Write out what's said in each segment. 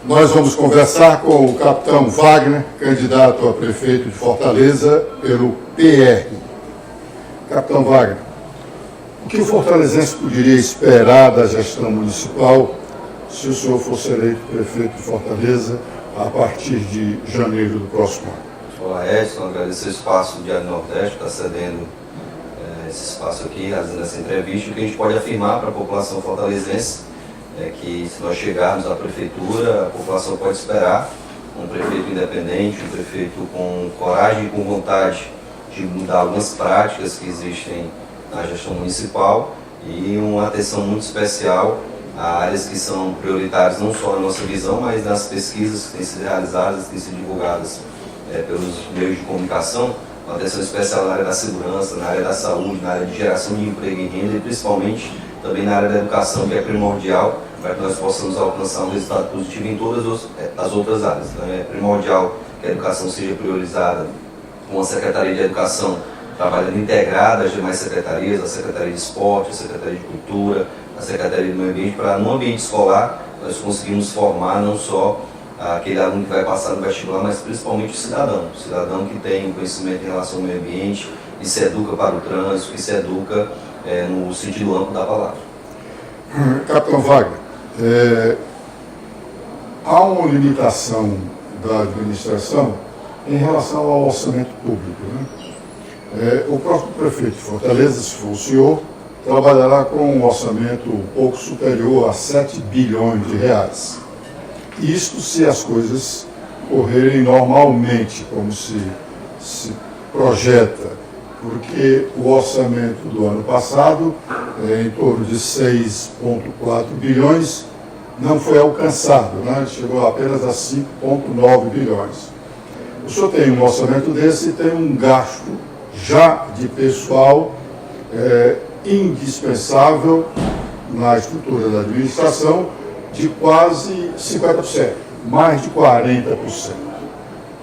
Nós vamos conversar com o capitão Wagner, candidato a prefeito de Fortaleza pelo PR. Capitão Wagner, o que o fortalezense poderia esperar da gestão municipal se o senhor fosse eleito prefeito de Fortaleza a partir de janeiro do próximo ano? Olá, Edson, agradecer o espaço do Diário Nordeste, que está cedendo esse espaço aqui, realizando essa entrevista. O que a gente pode afirmar para a população fortalezense é que, se nós chegarmos à prefeitura, a população pode esperar um prefeito independente, um prefeito com coragem e com vontade de mudar algumas práticas que existem na gestão municipal e uma atenção muito especial a áreas que são prioritárias não só na nossa visão, mas nas pesquisas que têm sido realizadas, que têm sido divulgadas pelos meios de comunicação, uma atenção especial na área da segurança, na área da saúde, na área de geração de emprego e renda e principalmente também na área da educação, que é primordial para que nós possamos alcançar um resultado positivo em todas as outras áreas. Então, é primordial que a educação seja priorizada com a Secretaria de Educação trabalhando integrada às demais secretarias, a Secretaria de Esporte, a Secretaria de Cultura, a Secretaria do Meio Ambiente, para no ambiente escolar nós conseguimos formar não só aquele aluno que vai passar no vestibular, mas principalmente o cidadão que tem conhecimento em relação ao meio ambiente, que se educa para o trânsito, que se educa no sentido amplo da palavra. Capitão Wagner, há uma limitação da administração em relação ao orçamento público, né? O próprio prefeito de Fortaleza, se for o senhor, trabalhará com um orçamento um pouco superior a 7 bilhões de reais. Isto se as coisas correrem normalmente, como se projeta, porque o orçamento do ano passado, em torno de 6,4 bilhões, não foi alcançado, né? Chegou apenas a 5,9 bilhões. O senhor tem um orçamento desse e tem um gasto já de pessoal indispensável na estrutura da administração de quase 50%, mais de 40%.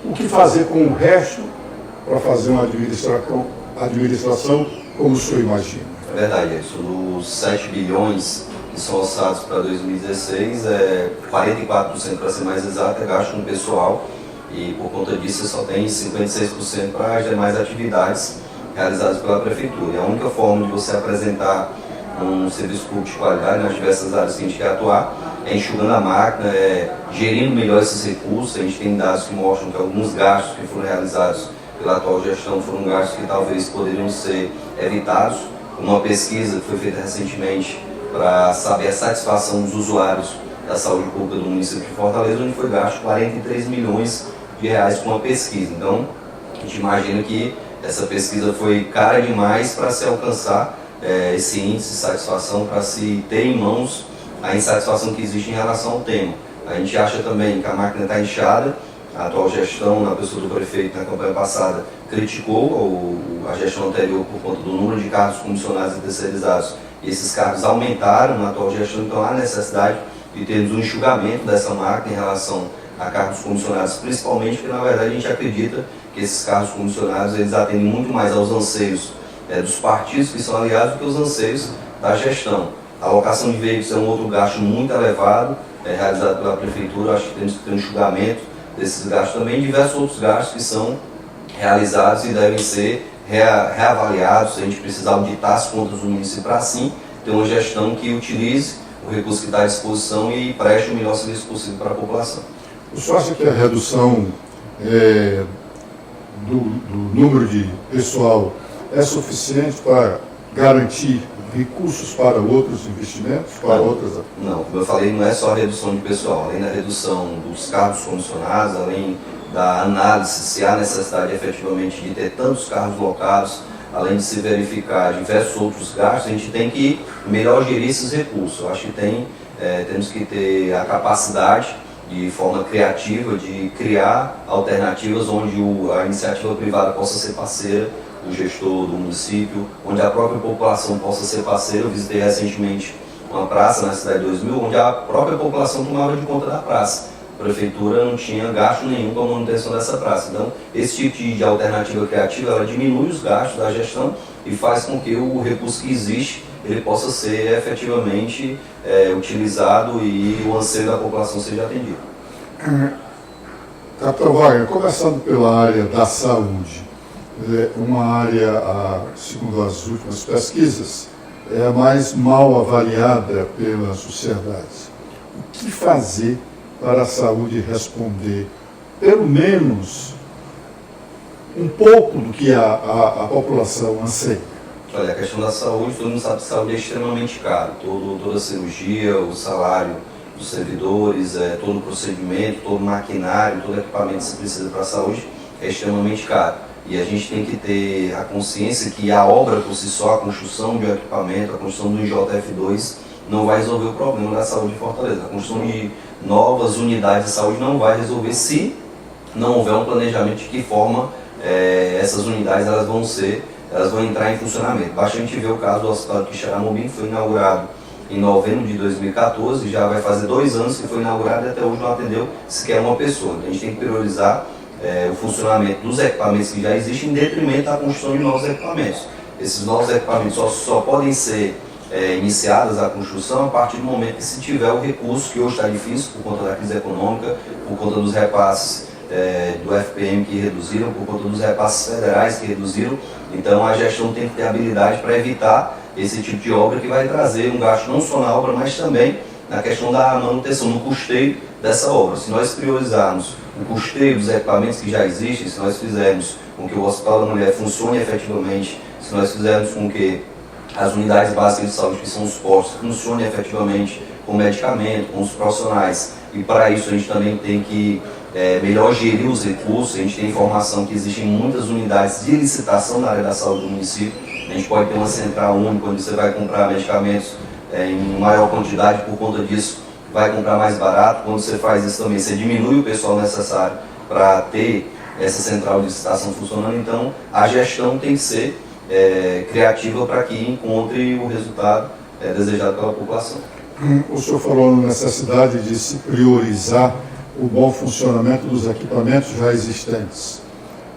O que fazer com o resto para fazer uma administração como o senhor imagina? É verdade, Edson. Dos 7 bilhões que são orçados para 2016, 44%, para ser mais exato, é gasto com pessoal e, por conta disso, só tem 56% para as demais atividades realizadas pela Prefeitura. E a única forma de você apresentar um serviço público de qualidade nas diversas áreas que a gente quer atuar é enxugando a máquina, gerindo melhor esses recursos. A gente tem dados que mostram que alguns gastos que foram realizados pela atual gestão foram gastos que talvez poderiam ser evitados. Uma pesquisa que foi feita recentemente para saber a satisfação dos usuários da saúde pública do município de Fortaleza, onde foi gasto 43 milhões de reais com uma pesquisa. Então, a gente imagina que essa pesquisa foi cara demais para se alcançar esse índice de satisfação, para se ter em mãos a insatisfação que existe em relação ao tema. A gente acha também que a máquina está inchada. A atual gestão, na pessoa do prefeito, na campanha passada, criticou a gestão anterior por conta do número de cargos comissionados e terceirizados. E esses cargos aumentaram na atual gestão, então há necessidade de termos um enxugamento dessa máquina em relação a cargos comissionados, principalmente porque, na verdade, a gente acredita que esses cargos comissionados eles atendem muito mais aos anseios dos partidos que são aliados do que os anseios da gestão. A alocação de veículos é um outro gasto muito elevado, realizado pela Prefeitura. Acho que temos que ter um enxugamento desses gastos também, diversos outros gastos que são realizados e devem ser reavaliados. A gente precisa auditar as contas do município para, assim, ter uma gestão que utilize o recurso que está à disposição e preste o melhor serviço possível para a população. O senhor acha que a redução do número de pessoal é suficiente para garantir recursos para outros investimentos, para outras... Não, como eu falei, não é só a redução de pessoal, além da redução dos cargos comissionados, além da análise se há necessidade efetivamente de ter tantos cargos locados, além de se verificar diversos outros gastos, a gente tem que melhor gerir esses recursos. Eu acho que temos que ter a capacidade, de forma criativa, de criar alternativas onde a iniciativa privada possa ser parceira do gestor do município, onde a própria população possa ser parceira. Eu visitei recentemente uma praça na Cidade 2000, onde a própria população tomava de conta da praça. A prefeitura não tinha gasto nenhum com a manutenção dessa praça. Então, esse tipo de alternativa criativa, ela diminui os gastos da gestão e faz com que o recurso que existe, ele possa ser efetivamente utilizado e o anseio da população seja atendido. Capitão Wagner, começando pela área da saúde, uma área, segundo as últimas pesquisas, é a mais mal avaliada pela sociedade. O que fazer para a saúde responder, pelo menos, um pouco do que a população anseia? Olha, a questão da saúde, todo mundo sabe que saúde é extremamente caro. Toda a cirurgia, o salário dos servidores, todo o procedimento, todo o maquinário, todo o equipamento que se precisa para a saúde é extremamente caro. E a gente tem que ter a consciência que a obra por si só, a construção de um equipamento, a construção do IJF2, não vai resolver o problema da saúde de Fortaleza. A construção de novas unidades de saúde não vai resolver se não houver um planejamento de que forma essas unidades elas vão entrar em funcionamento. Basta a gente ver o caso do Hospital de Quixeramobim, que foi inaugurado em novembro de 2014, já vai fazer 2 anos que foi inaugurado e até hoje não atendeu sequer uma pessoa. Então a gente tem que priorizar o funcionamento dos equipamentos que já existem em detrimento da construção de novos equipamentos. Esses novos equipamentos só podem ser iniciadas a construção a partir do momento que se tiver o recurso, que hoje está difícil por conta da crise econômica, por conta dos repasses do FPM que reduziram, por conta dos repasses federais que reduziram. Então a gestão tem que ter habilidade para evitar esse tipo de obra que vai trazer um gasto não só na obra, mas também na questão da manutenção, no custeio dessa obra. Se nós priorizarmos o custeio dos equipamentos que já existem, se nós fizermos com que o Hospital da Mulher funcione efetivamente, se nós fizermos com que as unidades básicas de saúde, que são os postos, funcionem efetivamente com medicamento, com os profissionais, e para isso a gente também tem que melhor gerir os recursos. A gente tem informação que existem muitas unidades de licitação na área da saúde do município. A gente pode ter uma central única onde você vai comprar medicamentos em maior quantidade, por conta disso vai comprar mais barato. Quando você faz isso também, você diminui o pessoal necessário para ter essa central de licitação funcionando. Então a gestão tem que ser criativa para que encontre o resultado desejado pela população. O senhor falou na necessidade de se priorizar o bom funcionamento dos equipamentos já existentes.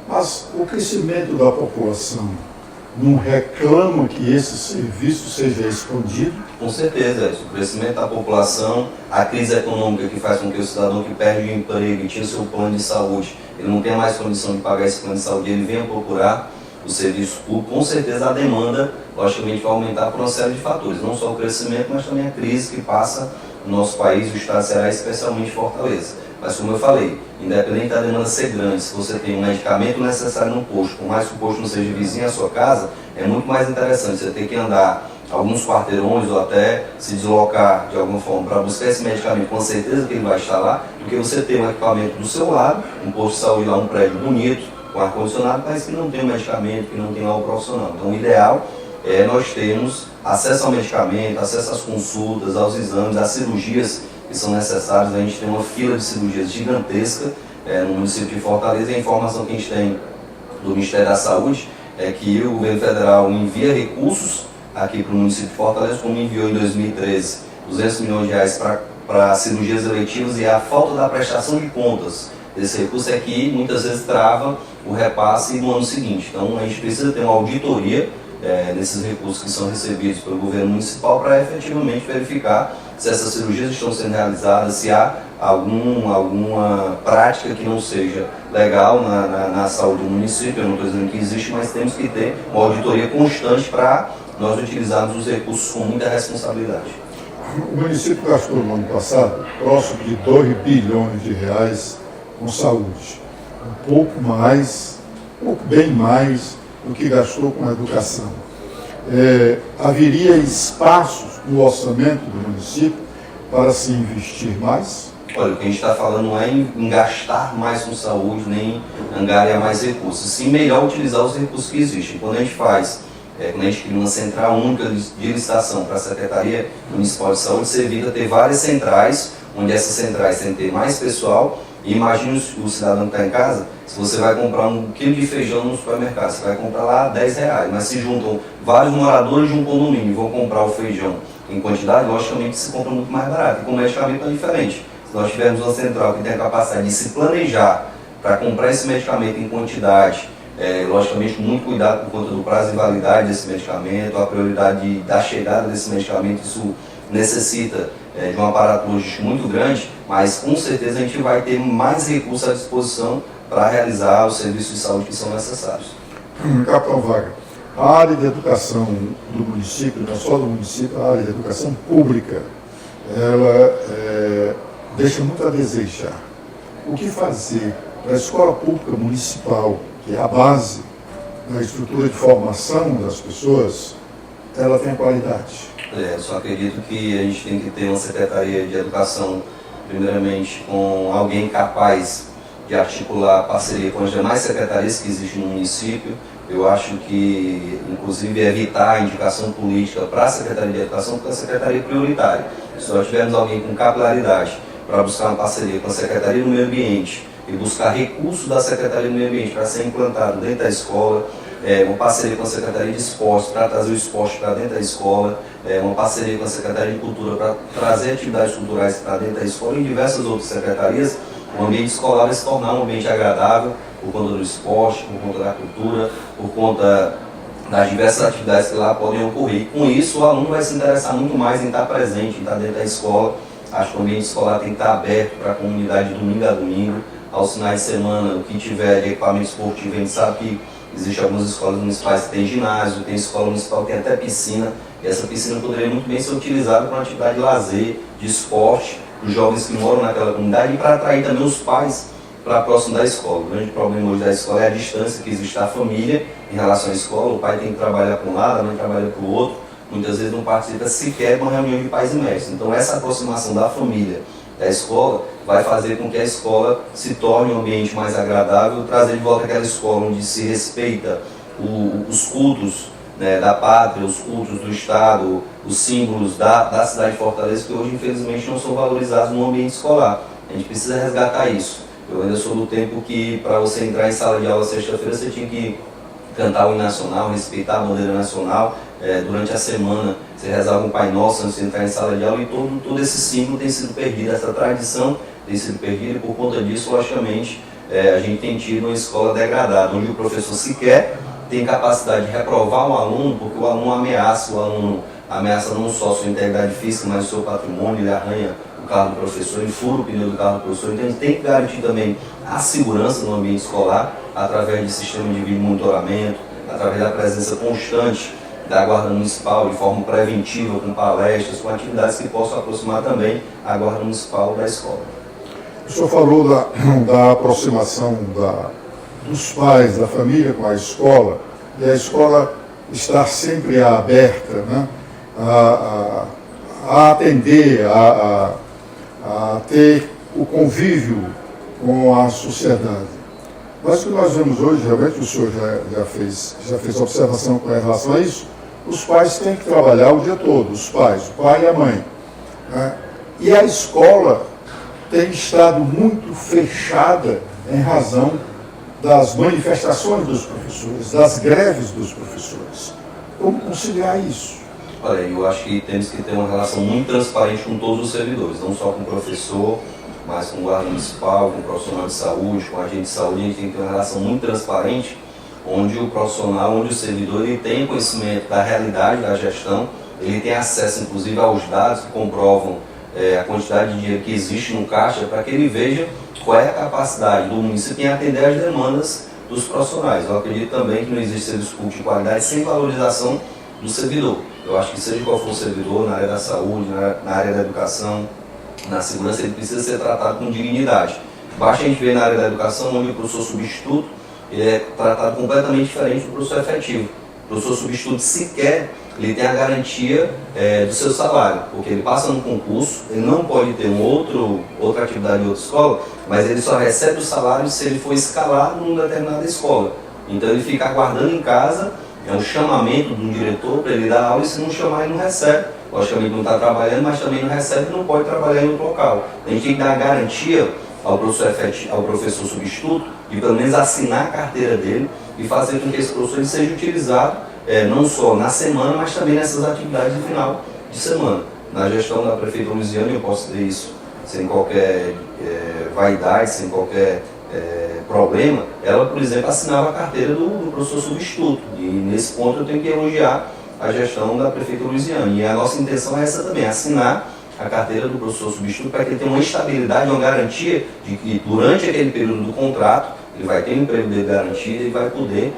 Mas o crescimento da população não reclama que esse serviço seja expandido? Com certeza, o crescimento da população, a crise econômica que faz com que o cidadão que perde o emprego e tinha o seu plano de saúde, ele não tenha mais condição de pagar esse plano de saúde, ele venha procurar o serviço público. Com certeza a demanda, logicamente, vai aumentar por uma série de fatores, não só o crescimento, mas também a crise que passa no nosso país, o estado será especialmente Fortaleza. Mas como eu falei, independente da demanda ser grande, se você tem um medicamento necessário no posto, por mais que o posto não seja vizinho à sua casa, é muito mais interessante você ter que andar alguns quarteirões ou até se deslocar de alguma forma para buscar esse medicamento com a certeza que ele vai estar lá, do que você ter um equipamento do seu lado, um posto de saúde lá, um prédio bonito, com ar-condicionado, mas que não tem o medicamento, que não tem lá o profissional. Então o ideal é nós termos acesso ao medicamento, acesso às consultas, aos exames, às cirurgias que são necessárias. A gente tem uma fila de cirurgias gigantesca no município de Fortaleza, e a informação que a gente tem do Ministério da Saúde é que o governo federal envia recursos aqui para o município de Fortaleza, como enviou em 2013 R$200 milhões para cirurgias eletivas, e a falta da prestação de contas desse recurso é que muitas vezes trava o repasse no ano seguinte. Então a gente precisa ter uma auditoria desses recursos que são recebidos pelo governo municipal para efetivamente verificar se essas cirurgias estão sendo realizadas, se há alguma prática que não seja legal na saúde do município. Eu não estou dizendo que existe, mas temos que ter uma auditoria constante para nós utilizarmos os recursos com muita responsabilidade. O município gastou no ano passado próximo de R$2 bilhões com saúde. Um pouco bem mais do que gastou com a educação. Haveria espaços no orçamento do município para se investir mais? Olha, o que a gente está falando não é em gastar mais com saúde, nem angariar mais recursos, sim melhor utilizar os recursos que existem. Quando a gente cria uma central única de licitação para a Secretaria Municipal de Saúde, você evita ter várias centrais, onde essas centrais têm que ter mais pessoal. E imagine o cidadão que está em casa, se você vai comprar 1 quilo de feijão no supermercado, você vai comprar lá R$10, mas se juntam vários moradores de um condomínio e vão comprar o feijão em quantidade, logicamente se compra muito mais barato. E com medicamento é diferente. Se nós tivermos uma central que tem a capacidade de se planejar para comprar esse medicamento em quantidade, logicamente com muito cuidado por conta do prazo de validade desse medicamento, a prioridade da chegada desse medicamento, isso necessita de um aparato logístico muito grande, mas com certeza a gente vai ter mais recursos à disposição para realizar os serviços de saúde que são necessários. Capitão Wagner, a área de educação do município, não só do município, a área de educação pública, ela deixa muito a desejar. O que fazer para a escola pública municipal, que é a base da estrutura de formação das pessoas, ela tem qualidade? Eu só acredito que a gente tem que ter uma Secretaria de Educação, primeiramente, com alguém capaz de articular parceria com as demais secretarias que existem no município. Eu acho que, inclusive, evitar a indicação política para a Secretaria de Educação, porque a Secretaria é prioritária. Se nós tivermos alguém com capilaridade para buscar uma parceria com a Secretaria do Meio Ambiente e buscar recursos da Secretaria do Meio Ambiente para ser implantado dentro da escola, uma parceria com a Secretaria de Esporte para trazer o esporte para dentro da escola, uma parceria com a Secretaria de Cultura para trazer atividades culturais para dentro da escola e em diversas outras secretarias, o ambiente escolar vai se tornar um ambiente agradável por conta do esporte, por conta da cultura, por conta das diversas atividades que lá podem ocorrer. E com isso, o aluno vai se interessar muito mais em estar presente, em estar dentro da escola. Acho que o ambiente escolar tem que estar aberto para a comunidade de domingo a domingo. Aos finais de semana, o que tiver de equipamento esportivo, a gente sabe que existem algumas escolas municipais que têm ginásio, tem escola municipal que tem até piscina, e essa piscina poderia muito bem ser utilizada para uma atividade de lazer, de esporte, para os jovens que moram naquela comunidade e para atrair também os pais para próximo da escola. O grande problema hoje da escola é a distância que existe da família em relação à escola. O pai tem que trabalhar para um lado, a mãe trabalha para o outro, muitas vezes não participa sequer de uma reunião de pais e mestres. Então essa aproximação da família da escola vai fazer com que a escola se torne um ambiente mais agradável, trazer de volta aquela escola onde se respeita os cultos, né, da pátria, os cultos do Estado, os símbolos da cidade de Fortaleza, que hoje infelizmente não são valorizados no ambiente escolar. A gente precisa resgatar isso. Eu ainda sou do tempo que para você entrar em sala de aula sexta-feira você tinha que cantar o hino nacional, respeitar a bandeira nacional. Durante a semana você rezava um Pai Nosso antes de entrar em sala de aula e todo esse símbolo tem sido perdido, essa tradição tem sido perdida e por conta disso, logicamente, a gente tem tido uma escola degradada, onde o professor sequer tem capacidade de reprovar um aluno, porque o aluno ameaça não só a sua integridade física, mas o seu patrimônio, ele arranha o carro do professor, ele fura o pneu do carro do professor, então a gente tem que garantir também a segurança no ambiente escolar, através de sistema de vídeo monitoramento, através da presença constante da Guarda Municipal, de forma preventiva, com palestras, com atividades que possam aproximar também a Guarda Municipal da escola. O senhor falou da aproximação dos pais, da família com a escola, e a escola estar sempre aberta, né, a atender, a ter o convívio com a sociedade. Mas o que nós vemos hoje, realmente o senhor já fez observação com relação a isso, os pais têm que trabalhar o dia todo, os pais, o pai e a mãe, né? E a escola tem estado muito fechada em razão das manifestações dos professores, das greves dos professores. Como conciliar isso? Olha, eu acho que temos que ter uma relação muito transparente com todos os servidores, não só com o professor, mas com o guarda municipal, com o profissional de saúde, com o agente de saúde. A gente tem que ter uma relação muito transparente, onde o profissional, onde o servidor, ele tem conhecimento da realidade da gestão, ele tem acesso, inclusive, aos dados que comprovam a quantidade de dinheiro que existe no caixa, para que ele veja qual é a capacidade do município em atender às demandas dos profissionais. Eu acredito também que não existe serviço público de qualidade sem valorização do servidor. Eu acho que seja qual for o servidor, na área da saúde, na área da educação, na segurança, ele precisa ser tratado com dignidade. Basta a gente ver na área da educação, onde o professor substituto ele é tratado completamente diferente do professor efetivo. O professor substituto sequer ele tem a garantia do seu salário, porque ele passa no concurso, ele não pode ter outra atividade em outra escola, mas ele só recebe o salário se ele for escalado numa determinada escola. Então ele fica aguardando em casa, é um chamamento de um diretor para ele dar aula, e se não chamar ele não recebe. Logicamente não está trabalhando, mas também não recebe e não pode trabalhar em outro local. A gente tem que dar garantia ao professor substituto de pelo menos assinar a carteira dele e fazer com que esse professor ele seja utilizado não só na semana, mas também nessas atividades de final de semana. Na gestão da prefeitura Luiziane, eu posso dizer isso sem qualquer vaidade, sem qualquer problema, ela, por exemplo, assinava a carteira do professor substituto. E nesse ponto eu tenho que elogiar a gestão da prefeitura Luiziane. E a nossa intenção é essa também, assinar a carteira do professor substituto para que ele tenha uma estabilidade, uma garantia de que durante aquele período do contrato ele vai ter um emprego de garantia e vai poder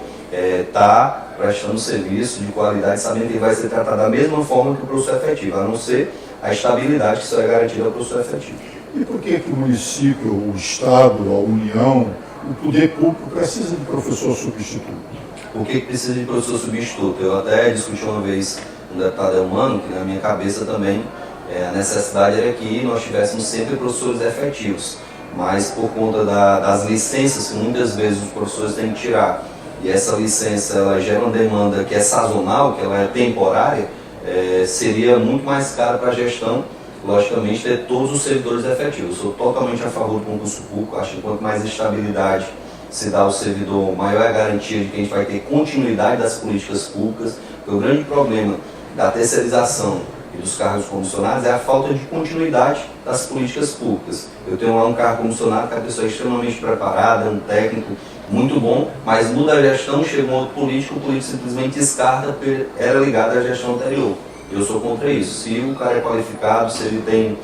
estar prestando serviço de qualidade, sabendo que ele vai ser tratado da mesma forma que o professor efetivo, a não ser a estabilidade que só é garantida ao professor efetivo. E por que o município, o Estado, a União, o poder público precisa de professor substituto? Por que precisa de professor substituto? Eu até discuti uma vez com o deputado Elmano, que na minha cabeça também a necessidade era que nós tivéssemos sempre professores efetivos, mas por conta das licenças que muitas vezes os professores têm que tirar, e essa licença ela gera uma demanda que é sazonal, que ela é temporária, seria muito mais caro para a gestão, logicamente, ter todos os servidores efetivos. Eu sou totalmente a favor do concurso público, acho que quanto mais estabilidade se dá ao servidor, maior é a garantia de que a gente vai ter continuidade das políticas públicas, porque o grande problema da terceirização e dos cargos comissionados é a falta de continuidade das políticas públicas. Eu tenho lá um cargo comissionado que a pessoa é extremamente preparada, é um técnico muito bom, mas muda a gestão, chega um outro político, o político simplesmente descarta porque era ligado à gestão anterior. Eu sou contra isso. Se o cara é qualificado, se ele tem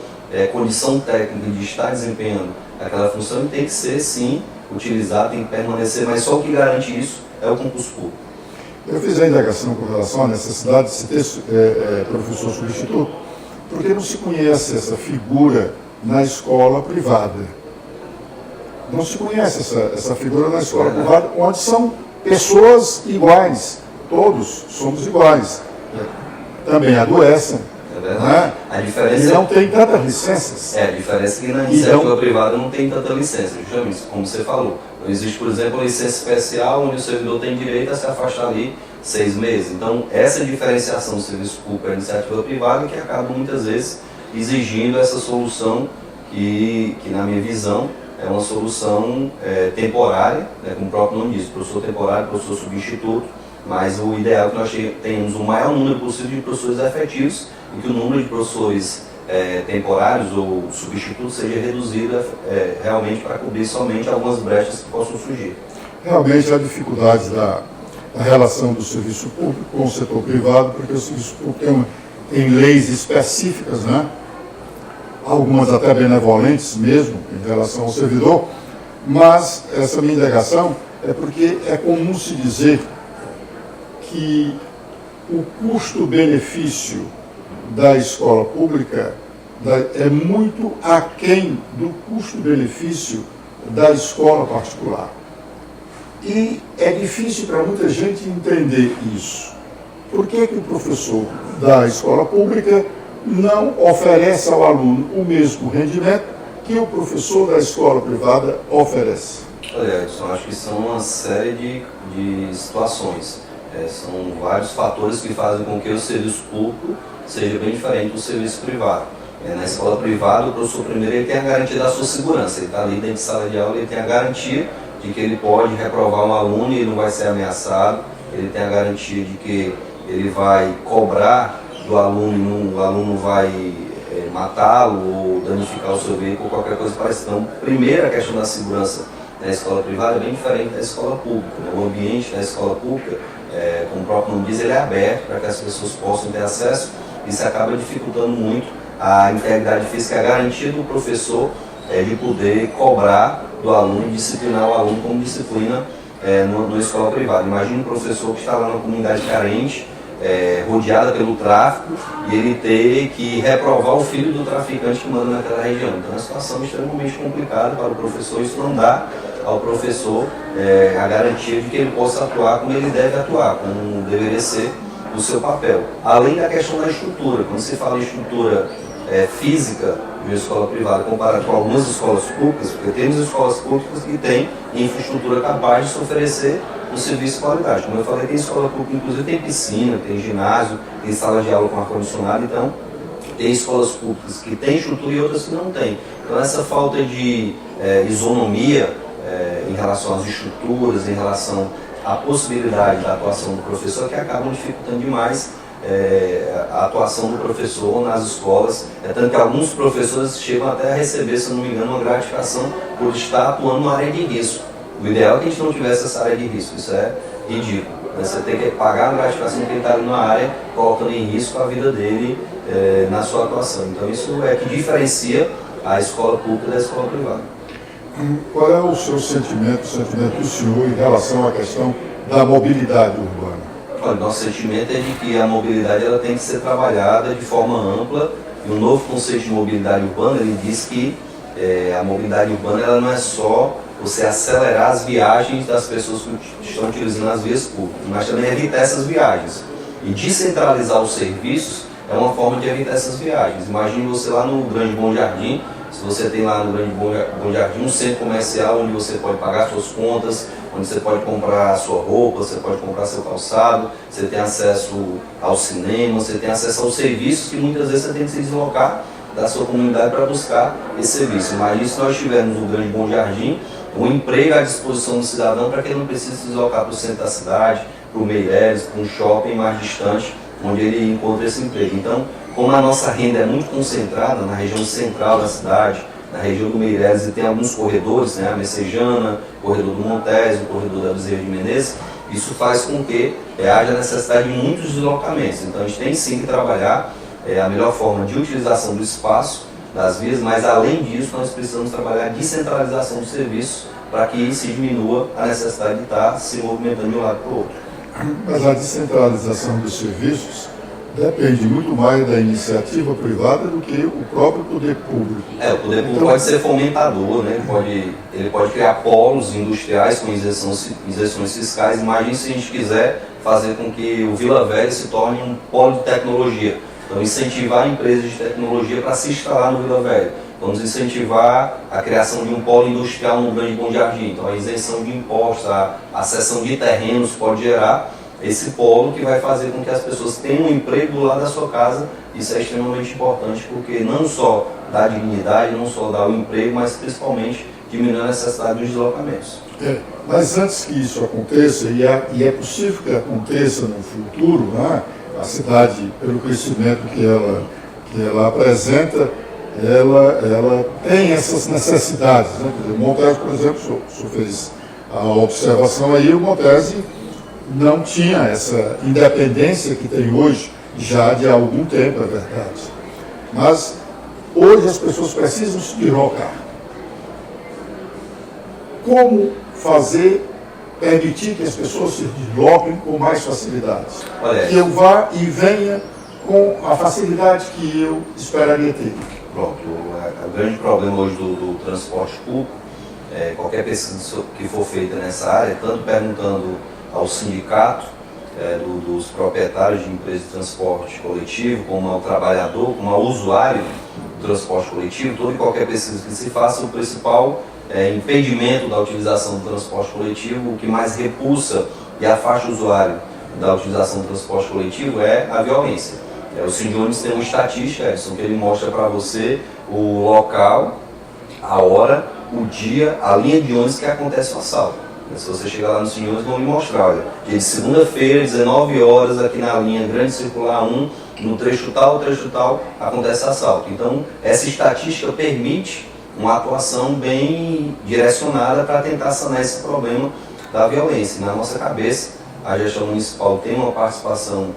condição técnica de estar desempenhando aquela função, ele tem que ser, sim, utilizado, tem que permanecer, mas só o que garante isso é o concurso público. Eu fiz a indagação com relação à necessidade de se ter professor substituto, porque não se conhece essa figura na escola privada. Não se conhece essa figura na escola privada, onde são pessoas iguais, todos somos iguais. Também adoecem. É verdade. Né? A diferença e não tem tantas licenças. A diferença é que na iniciativa privada não tem tanta licença, justamente, como você falou. Não existe, por exemplo, uma licença especial onde o servidor tem direito a se afastar ali 6 meses. Então, essa diferenciação do serviço público para a iniciativa privada que acaba muitas vezes exigindo essa solução que na minha visão, é uma solução temporária, né, como o próprio nome diz, professor temporário, professor substituto, mas o ideal é que nós tenhamos o maior número possível de professores efetivos e que o número de professores temporários ou substitutos seja reduzido realmente para cobrir somente algumas brechas que possam surgir. Realmente há dificuldades da relação do serviço público com o setor privado, porque o serviço público tem leis específicas, né? Algumas até benevolentes mesmo em relação ao servidor, mas essa minha indagação é porque é comum se dizer que o custo-benefício da escola pública é muito aquém do custo-benefício da escola particular. E é difícil para muita gente entender isso. Por que o professor da escola pública não oferece ao aluno o mesmo rendimento que o professor da escola privada oferece? Olha, Edson, acho que são uma série de situações. São vários fatores que fazem com que o serviço público seja bem diferente do serviço privado. Na escola privada, o professor primeiro ele tem a garantia da sua segurança. Ele está ali dentro de sala de aula, ele tem a garantia de que ele pode reprovar um aluno e ele não vai ser ameaçado. Ele tem a garantia de que ele vai cobrar do aluno, o aluno vai matá-lo ou danificar o seu veículo ou qualquer coisa parecida. Então, primeiro, a questão da segurança na escola privada é bem diferente da escola pública. O ambiente da escola pública, como o próprio nome diz, ele é aberto para que as pessoas possam ter acesso. Isso acaba dificultando muito a integridade física, a garantia do professor de poder cobrar do aluno e disciplinar o aluno como disciplina numa escola privada. Imagina um professor que está lá numa comunidade carente, rodeada pelo tráfico, e ele ter que reprovar o filho do traficante que manda naquela região. Então é uma situação extremamente complicada para o professor. Isso não dá ao professor a garantia de que ele possa atuar como ele deve atuar, como deveria ser o seu papel. Além da questão da estrutura, quando se fala em estrutura física de uma escola privada comparado com algumas escolas públicas, porque temos escolas públicas que têm infraestrutura capaz de se oferecer um serviço de qualidade. Como eu falei, tem escola pública, inclusive tem piscina, tem ginásio, tem sala de aula com ar-condicionado, então tem escolas públicas que têm estrutura e outras que não têm. Então essa falta de isonomia em relação às estruturas, em relação à possibilidade da atuação do professor, que acabam dificultando demais a atuação do professor nas escolas, tanto que alguns professores chegam até a receber, se não me engano, uma gratificação por estar atuando numa área de risco. O ideal é que a gente não tivesse essa área de risco, isso é ridículo. Né? Você tem que pagar a gratificação que ele está ali na área, colocando em risco a vida dele na sua atuação. Então isso é que diferencia a escola pública da escola privada. Qual é o seu sentimento, o sentimento do senhor em relação à questão da mobilidade urbana? Olha, nosso sentimento é de que a mobilidade ela tem que ser trabalhada de forma ampla, e o novo conceito de mobilidade urbana ele diz que a mobilidade urbana ela não é só você acelerar as viagens das pessoas que estão utilizando as vias públicas, mas também evitar essas viagens. E descentralizar os serviços é uma forma de evitar essas viagens. Imagine você lá no Grande Bom Jardim, se você tem lá no Grande Bom Jardim um centro comercial onde você pode pagar suas contas, onde você pode comprar sua roupa, você pode comprar seu calçado, você tem acesso ao cinema, você tem acesso aos serviços que muitas vezes você tem que se deslocar da sua comunidade para buscar esse serviço. Imagine se nós tivermos no Grande Bom Jardim um emprego à disposição do cidadão para que ele não precise se deslocar para o centro da cidade, para o Meireles, para um shopping mais distante, onde ele encontra esse emprego. Então, como a nossa renda é muito concentrada na região central da cidade, na região do Meireles, e tem alguns corredores, né, a Messejana, o corredor do Montes, o corredor da Bezerra de Menezes, isso faz com que haja necessidade de muitos deslocamentos. Então, a gente tem sim que trabalhar a melhor forma de utilização do espaço, das vias, mas além disso nós precisamos trabalhar a descentralização dos serviços para que se diminua a necessidade de estar se movimentando de um lado para o outro. Mas a descentralização dos serviços depende muito mais da iniciativa privada do que o próprio poder público. O poder público pode ser fomentador, né? Ele pode criar polos industriais com isenções fiscais. Imagine se a gente quiser fazer com que o Vila Velha se torne um polo de tecnologia. Então, incentivar empresas de tecnologia para se instalar no Vila Velha. Vamos incentivar a criação de um polo industrial no Grande Bom Jardim. Então, a isenção de impostos, a cessão de terrenos pode gerar esse polo que vai fazer com que as pessoas tenham um emprego do lado da sua casa. Isso é extremamente importante porque não só dá dignidade, não só dá o emprego, mas principalmente diminui a necessidade dos deslocamentos. Mas antes que isso aconteça, e é possível que aconteça no futuro, né? A cidade, pelo crescimento que ela apresenta, ela tem essas necessidades. Né? O Montes, por exemplo, o senhor fez a observação aí, o Montes não tinha essa independência que tem hoje, já de algum tempo, é verdade. Mas hoje as pessoas precisam se deslocar. Como permitir que as pessoas se desloquem com mais facilidade? Que eu vá e venha com a facilidade que eu esperaria ter. Pronto, o grande problema hoje do transporte público, qualquer pesquisa que for feita nessa área, tanto perguntando ao sindicato dos proprietários de empresas de transporte coletivo, como ao trabalhador, como ao usuário do transporte coletivo, toda e qualquer pesquisa que se faça, o principal impedimento da utilização do transporte coletivo, o que mais repulsa e afasta o usuário da utilização do transporte coletivo é a violência. O Sindiones tem uma estatística, Edson, que ele mostra para você o local, a hora, o dia, a linha de ônibus que acontece o assalto. Se você chegar lá no Sindiones, vão lhe mostrar, olha, dia de segunda-feira, 19 horas, aqui na linha Grande Circular 1, no trecho tal, acontece assalto. Então, essa estatística permite uma atuação bem direcionada para tentar sanar esse problema da violência. Na nossa cabeça, a gestão municipal tem uma participação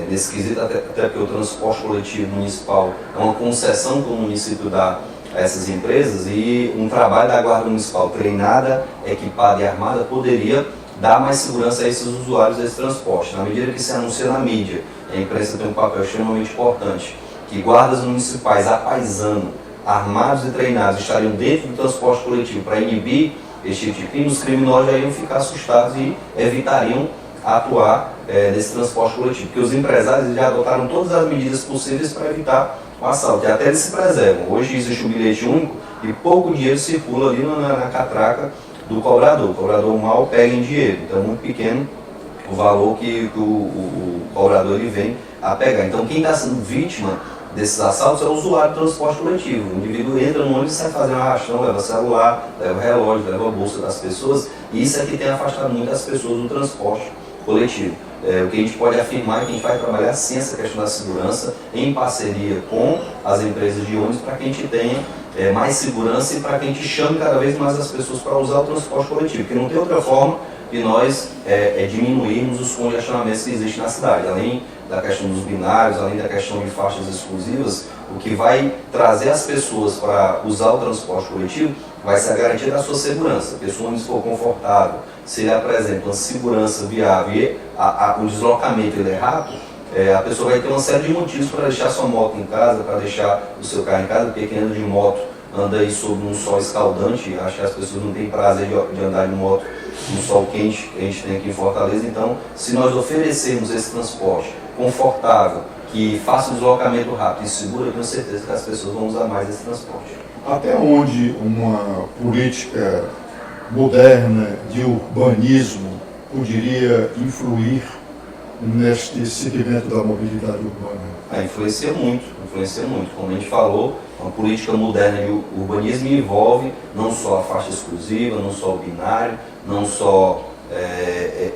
nesse quesito, até porque o transporte coletivo municipal é uma concessão que o município dá a essas empresas, e um trabalho da Guarda Municipal treinada, equipada e armada poderia dar mais segurança a esses usuários desse transporte. Na medida que se anuncia na mídia, a imprensa tem um papel extremamente importante, que guardas municipais a paisano, armados e treinados, estariam dentro do transporte coletivo para inibir este tipo de crime, os criminosos já iam ficar assustados e evitariam atuar nesse transporte coletivo, porque os empresários já adotaram todas as medidas possíveis para evitar o assalto, e até eles se preservam. Hoje existe um bilhete único e pouco dinheiro circula ali na catraca do cobrador. O cobrador mal pega em dinheiro, então é muito pequeno o valor que o cobrador ele vem a pegar. Então quem está sendo vítima desses assaltos é o usuário do transporte coletivo. O indivíduo entra no ônibus e sai fazendo arrastão, leva celular, leva relógio, leva a bolsa das pessoas, e isso é que tem afastado muitas pessoas do transporte coletivo. O que a gente pode afirmar é que a gente vai trabalhar sim essa questão da segurança em parceria com as empresas de ônibus para que a gente tenha mais segurança e para que a gente chame cada vez mais as pessoas para usar o transporte coletivo, porque não tem outra forma de nós diminuirmos os congestionamentos que existem na cidade. Além da questão dos binários, além da questão de faixas exclusivas, o que vai trazer as pessoas para usar o transporte coletivo vai ser a garantia da sua segurança. A pessoa onde for confortável, se ele apresenta uma segurança viável e o deslocamento ele é rápido, a pessoa vai ter uma série de motivos para deixar sua moto em casa, para deixar o seu carro em casa, porque quem anda de moto anda aí sob um sol escaldante. Acho que as pessoas não têm prazer de andar de moto no sol quente que a gente tem aqui em Fortaleza. Então, se nós oferecermos esse transporte confortável, que faça um deslocamento rápido e seguro, eu tenho certeza que as pessoas vão usar mais esse transporte. Até onde uma política moderna de urbanismo poderia influir neste segmento da mobilidade urbana? Influencia muito, influencia muito. Como a gente falou, uma política moderna de urbanismo envolve não só a faixa exclusiva, não só o binário, não só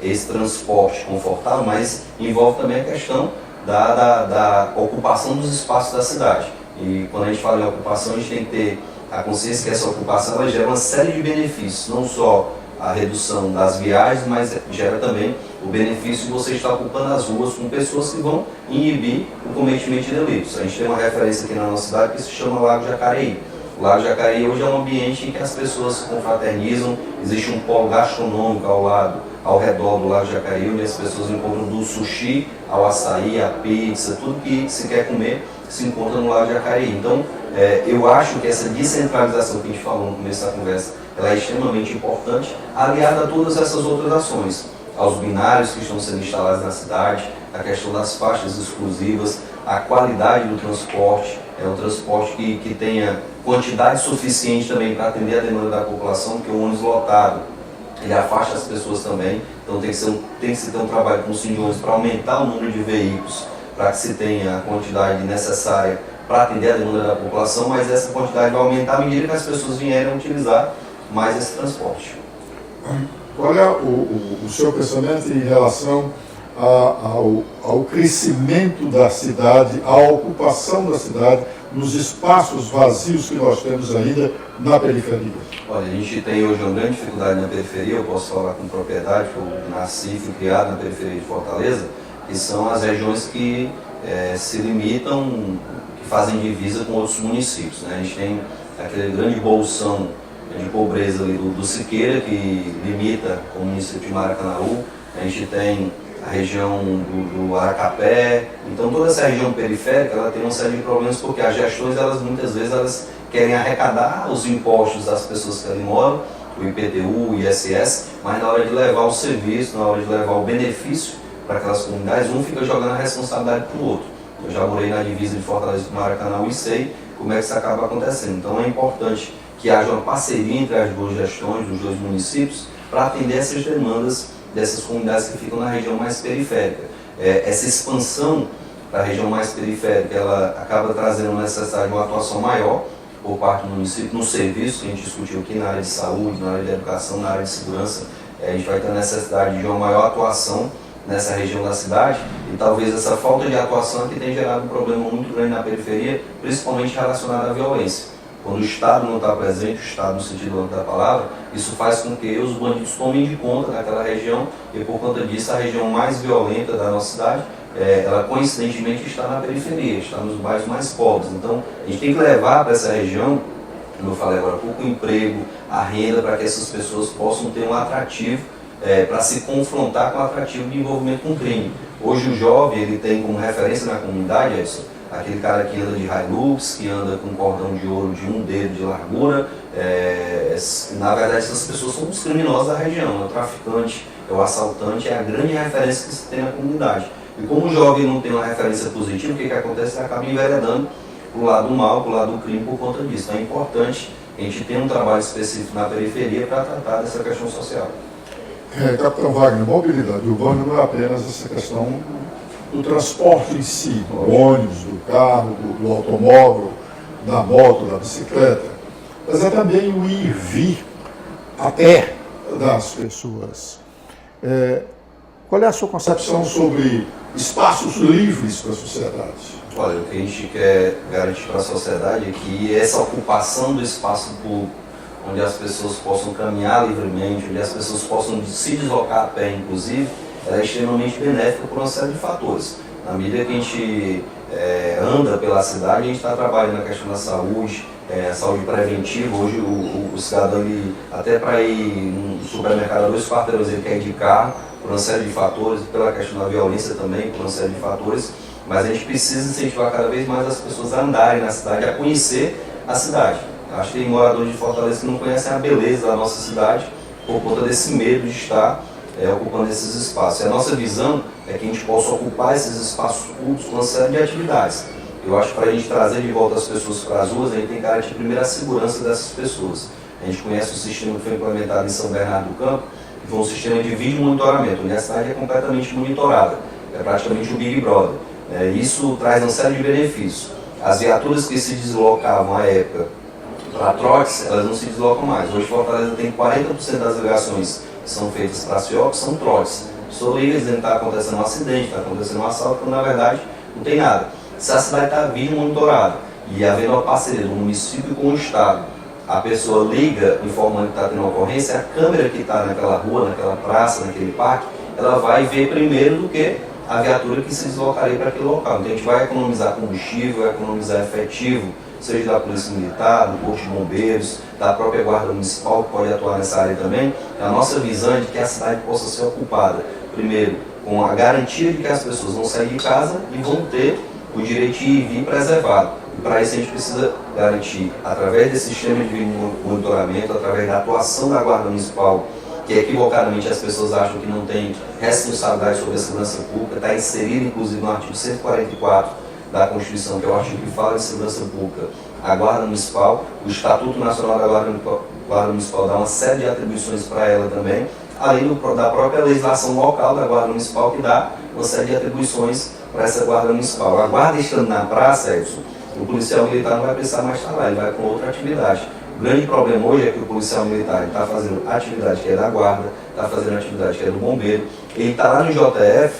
esse transporte confortável, mas envolve também a questão da ocupação dos espaços da cidade. E quando a gente fala em ocupação, a gente tem que ter a consciência que essa ocupação ela gera uma série de benefícios, não só a redução das viagens, mas gera também o benefício de você estar ocupando as ruas com pessoas que vão inibir o cometimento de delitos. A gente tem uma referência aqui na nossa cidade que se chama Lago Jacareí. O Lago Jacareí hoje é um ambiente em que as pessoas se confraternizam, existe um polo gastronômico ao redor do Lago Jacareí, onde as pessoas encontram do sushi ao açaí, a pizza, tudo que se quer comer se encontra no Lago Jacareí. Então, eu acho que essa descentralização que a gente falou no começo da conversa, ela é extremamente importante, aliada a todas essas outras ações, aos binários que estão sendo instalados na cidade, a questão das faixas exclusivas, a qualidade do transporte, um transporte que tenha quantidade suficiente também para atender a demanda da população, porque o ônibus lotado, ele afasta as pessoas também, então tem que se ter um trabalho com os senhores para aumentar o número de veículos, para que se tenha a quantidade necessária para atender a demanda da população, mas essa quantidade vai aumentar à medida que as pessoas vierem utilizar mais esse transporte. Qual é o seu pensamento em relação ao crescimento da cidade, à ocupação da cidade, nos espaços vazios que nós temos ainda na periferia? Olha, a gente tem hoje uma grande dificuldade na periferia, eu posso falar com propriedade, que eu nasci e fui criado na periferia de Fortaleza, que são as regiões que se limitam, que fazem divisa com outros municípios, né? A gente tem aquele grande bolsão de pobreza ali do Siqueira, que limita com o município de Maracanaú, a gente tem a região do Aracapé, então toda essa região periférica ela tem uma série de problemas porque as gestões, muitas vezes elas querem arrecadar os impostos das pessoas que ali moram, o IPTU, o ISS, mas na hora de levar o serviço, na hora de levar o benefício para aquelas comunidades, um fica jogando a responsabilidade para o outro. Eu já morei na divisa de Fortaleza com Maracanaú e sei como é que isso acaba acontecendo. Então é importante que haja uma parceria entre as duas gestões, dos dois municípios, para atender essas demandas dessas comunidades que ficam na região mais periférica. Essa expansão para a região mais periférica, ela acaba trazendo uma necessidade de uma atuação maior por parte do município, no serviço que a gente discutiu aqui na área de saúde, na área de educação, na área de segurança. A gente vai ter a necessidade de uma maior atuação nessa região da cidade e talvez essa falta de atuação que tem gerado um problema muito grande na periferia, principalmente relacionado à violência. Quando o Estado não está presente, o Estado no sentido amplo da palavra, isso faz com que os bandidos tomem de conta daquela região e por conta disso a região mais violenta da nossa cidade, ela coincidentemente está na periferia, está nos bairros mais pobres. Então a gente tem que levar para essa região, como eu falei agora há pouco, o emprego, a renda, para que essas pessoas possam ter um atrativo para se confrontar com o atrativo de envolvimento com crime. Hoje o jovem ele tem como referência na comunidade, Edson, aquele cara que anda de Hilux, que anda com um cordão de ouro de 1 dedo de largura. Na verdade, essas pessoas são os criminosos da região. É o traficante, é o assaltante, é a grande referência que se tem na comunidade. E como o jovem não tem uma referência positiva, o que acontece? Ele acaba enveredando para o lado mal, para o lado do crime por conta disso. Então é importante que a gente tenha um trabalho específico na periferia para tratar dessa questão social. Capitão Wagner, mobilidade urbana não é apenas essa questão do transporte em si, do ônibus, do carro, do automóvel, da moto, da bicicleta, mas é também o ir e vir a pé das pessoas. Qual é a sua concepção sobre espaços livres para a sociedade? Olha, o que a gente quer garantir para a sociedade é que essa ocupação do espaço público onde as pessoas possam caminhar livremente, onde as pessoas possam se deslocar a pé, inclusive, ela é extremamente benéfica por uma série de fatores. Na medida que a gente anda pela cidade, a gente está trabalhando na questão da saúde, saúde preventiva. Hoje o cidadão, até para ir no supermercado a 2 quarteirões, ele quer ir de carro, por uma série de fatores, pela questão da violência também, por uma série de fatores, mas a gente precisa incentivar cada vez mais as pessoas a andarem na cidade, a conhecer a cidade. Acho que tem moradores de Fortaleza que não conhecem a beleza da nossa cidade por conta desse medo de estar ocupando esses espaços. E a nossa visão é que a gente possa ocupar esses espaços públicos com uma série de atividades. Eu acho que para a gente trazer de volta as pessoas para as ruas, a gente tem que garantir primeiro a segurança dessas pessoas. A gente conhece o sistema que foi implementado em São Bernardo do Campo, que foi um sistema de vídeo monitoramento, onde a cidade é completamente monitorada. É praticamente o Big Brother. Isso traz uma série de benefícios. As viaturas que se deslocavam à época para trotes, elas não se deslocam mais. Hoje Fortaleza tem 40% das ligações que são feitas para a CIO, que são trotes. Sobre eles dizendo que está acontecendo um acidente, está acontecendo um assalto, quando na verdade não tem nada. Se a cidade está vídeo monitorada e havendo uma parceria do município com o Estado, a pessoa liga informando que está tendo uma ocorrência, a câmera que está naquela rua, naquela praça, naquele parque, ela vai ver primeiro do que a viatura que se deslocaria para aquele local. Então a gente vai economizar combustível, vai economizar efetivo, seja da Polícia Militar, do Corpo de Bombeiros, da própria Guarda Municipal, que pode atuar nessa área também. A nossa visão é de que a cidade possa ser ocupada, primeiro, com a garantia de que as pessoas vão sair de casa e vão ter o direito de ir e vir preservado. E para isso a gente precisa garantir, através desse sistema de monitoramento, através da atuação da Guarda Municipal, que equivocadamente as pessoas acham que não tem responsabilidade sobre a segurança pública, está inserido inclusive no artigo 144 da Constituição, que é o artigo que fala de segurança pública, a Guarda Municipal. O Estatuto Nacional da Guarda Municipal dá uma série de atribuições para ela também, além da própria legislação local da Guarda Municipal, que dá uma série de atribuições para essa Guarda Municipal. A Guarda estando na praça, Edson, o policial militar não vai precisar mais estar lá, ele vai com outra atividade. O grande problema hoje é que o policial militar está fazendo atividade que é da guarda, está fazendo atividade que é do bombeiro, ele está lá no JF,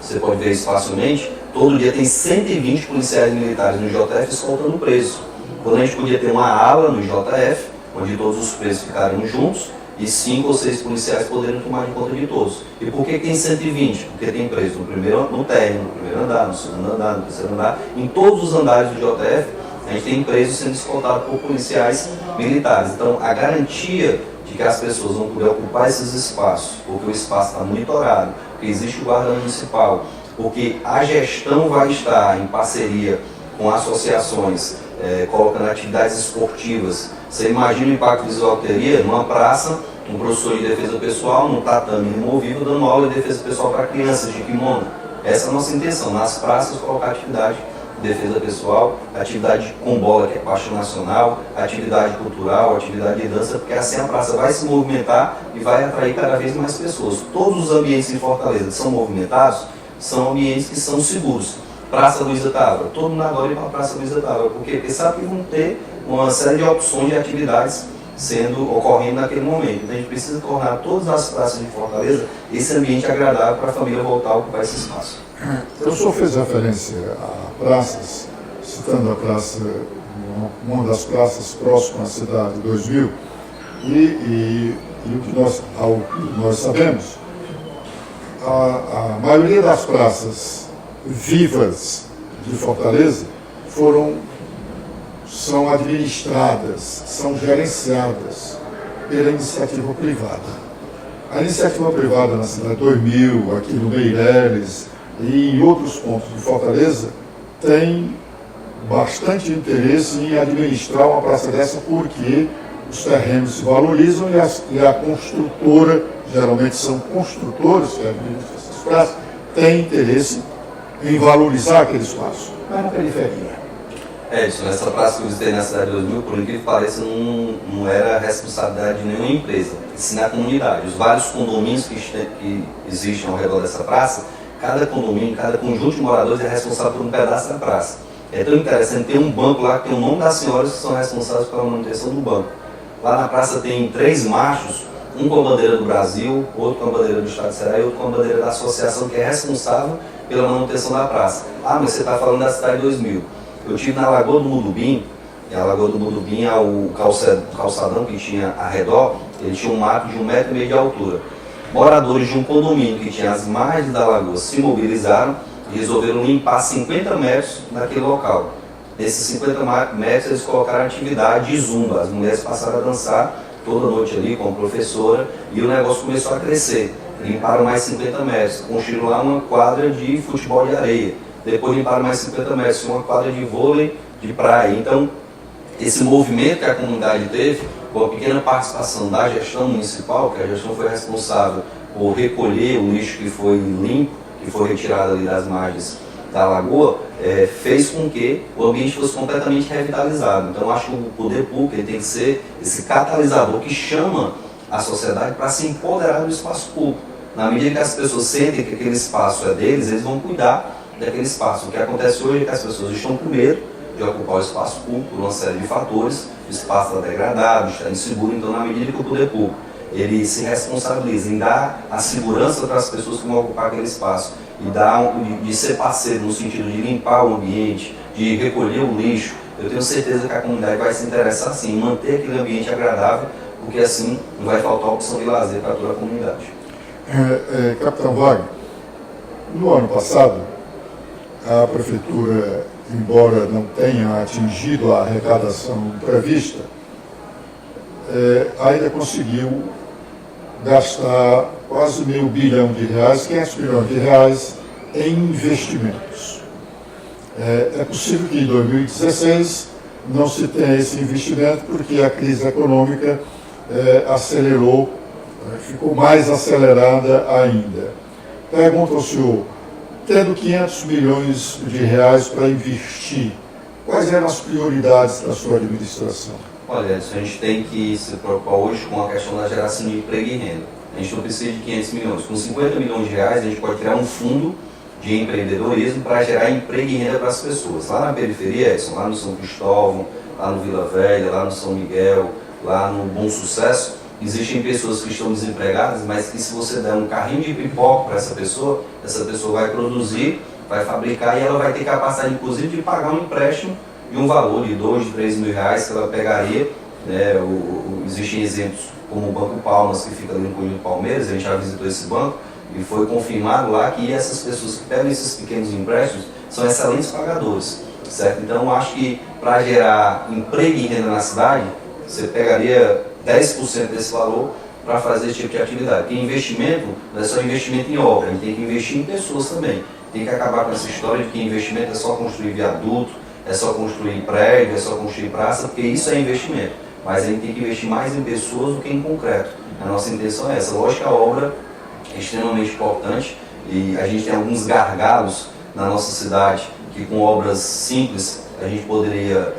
você pode ver isso facilmente, todo dia tem 120 policiais militares no JF escoltando preso. Quando a gente podia ter uma ala no JF, onde todos os presos ficariam juntos, e 5 ou 6 policiais poderiam tomar de conta de todos. E por que tem 120? Porque tem preso no térreo, no primeiro andar, no segundo andar, no terceiro andar, em todos os andares do JF, a gente tem presos sendo escoltados por policiais militares. Então, a garantia de que as pessoas vão poder ocupar esses espaços, porque o espaço está monitorado, porque existe o guarda municipal, porque a gestão vai estar em parceria com associações, colocando atividades esportivas. Você imagina o impacto visual que teria numa praça, um professor de defesa pessoal, num tatame removível, dando aula de defesa pessoal para crianças de kimono. Essa é a nossa intenção, nas praças colocar atividade de defesa pessoal, atividade com bola, que é paixão nacional, atividade cultural, atividade de dança, porque assim a praça vai se movimentar e vai atrair cada vez mais pessoas. Todos os ambientes em Fortaleza que são movimentados são ambientes que são seguros. Praça Luiza Távora, todo mundo adora ir para a Praça Luiza Távora, porque sabe que vão ter uma série de opções de atividades ocorrendo naquele momento. Então a gente precisa tornar todas as praças de Fortaleza esse ambiente agradável para a família voltar a ocupar esse espaço. O senhor fez referência a praças, citando a praça, uma das praças próximas à cidade, 2000, e o que nós sabemos, a maioria das praças vivas de Fortaleza são administradas, são gerenciadas pela iniciativa privada. A iniciativa privada na cidade 2000, aqui no Meireles e em outros pontos de Fortaleza, tem bastante interesse em administrar uma praça dessa, porque os terrenos se valorizam e a construtora, geralmente são construtores que administram essas praças, tem interesse em valorizar aquele espaço, mas na periferia. Edson, essa praça que eu visitei na cidade de 2000, por incrível que pareça, não era responsabilidade de nenhuma empresa, e sim da comunidade. Os vários condomínios que existem ao redor dessa praça, cada condomínio, cada conjunto de moradores é responsável por um pedaço da praça. É tão interessante, tem um banco lá que tem o nome das senhoras que são responsáveis pela manutenção do banco. Lá na praça tem 3 machos, um com a bandeira do Brasil, outro com a bandeira do Estado de Ceará e outro com a bandeira da associação que é responsável pela manutenção da praça. Ah, mas você está falando da cidade de 2000. Eu estive na Lagoa do Mudubim, Em Alagoa do Mundubim, o calçadão que tinha ao redor, ele tinha um mato de 1,5 m de altura. Moradores de um condomínio que tinha as margens da lagoa se mobilizaram e resolveram limpar 50 metros naquele local. Nesses 50 metros eles colocaram atividade de zumba, as mulheres passaram a dançar toda noite ali com a professora e o negócio começou a crescer. Limparam mais 50 metros, construíram lá uma quadra de futebol de areia. Depois limparam mais 50 metros, uma quadra de vôlei de praia. Então, esse movimento que a comunidade teve, com a pequena participação da gestão municipal, que a gestão foi responsável por recolher o lixo que foi limpo, que foi retirado ali das margens da lagoa, fez com que o ambiente fosse completamente revitalizado. Então, acho que o poder público tem que ser esse catalisador que chama a sociedade para se empoderar do espaço público. Na medida que as pessoas sentem que aquele espaço é deles, eles vão cuidar daquele espaço. O que acontece hoje é que as pessoas estão com medo de ocupar o espaço público por uma série de fatores, o espaço está degradado, está inseguro. Então, na medida que o poder público ele se responsabiliza em dar a segurança para as pessoas que vão ocupar aquele espaço e de ser parceiro no sentido de limpar o ambiente, de recolher o lixo, eu tenho certeza que a comunidade vai se interessar sim em manter aquele ambiente agradável, porque assim não vai faltar opção de lazer para toda a comunidade. Capitão Wagner, no ano passado, a Prefeitura, embora não tenha atingido a arrecadação prevista, ainda conseguiu gastar quase R$500 bilhão, R$500 bilhões em investimentos. É possível que em 2016 não se tenha esse investimento porque a crise econômica acelerou, ficou mais acelerada ainda. Pergunto ao senhor, tendo R$500 milhões para investir, quais eram as prioridades da sua administração? Olha, Edson, a gente tem que se preocupar hoje com a questão da geração de emprego e renda. A gente não precisa de 500 milhões. Com R$50 milhões, a gente pode criar um fundo de empreendedorismo para gerar emprego e renda para as pessoas. Lá na periferia, Edson, lá no São Cristóvão, lá no Vila Velha, lá no São Miguel, lá no Bom Sucesso, existem pessoas que estão desempregadas, mas que se você der um carrinho de pipoca para essa pessoa vai produzir, vai fabricar e ela vai ter capacidade, inclusive, de pagar um empréstimo de um valor de R$2, R$3 mil que ela pegaria. Existem exemplos como o Banco Palmas, que fica ali no Conjunto Palmeiras, a gente já visitou esse banco, e foi confirmado lá que essas pessoas que pegam esses pequenos empréstimos são excelentes pagadores, certo? Então, acho que para gerar emprego e renda na cidade, você pegaria 10% desse valor para fazer esse tipo de atividade. Porque investimento não é só investimento em obra, a gente tem que investir em pessoas também. Tem que acabar com essa história de que investimento é só construir viaduto, é só construir prédio, é só construir praça, porque isso é investimento. Mas a gente tem que investir mais em pessoas do que em concreto. A nossa intenção é essa. Lógico que a obra é extremamente importante e a gente tem alguns gargalos na nossa cidade que com obras simples a gente poderia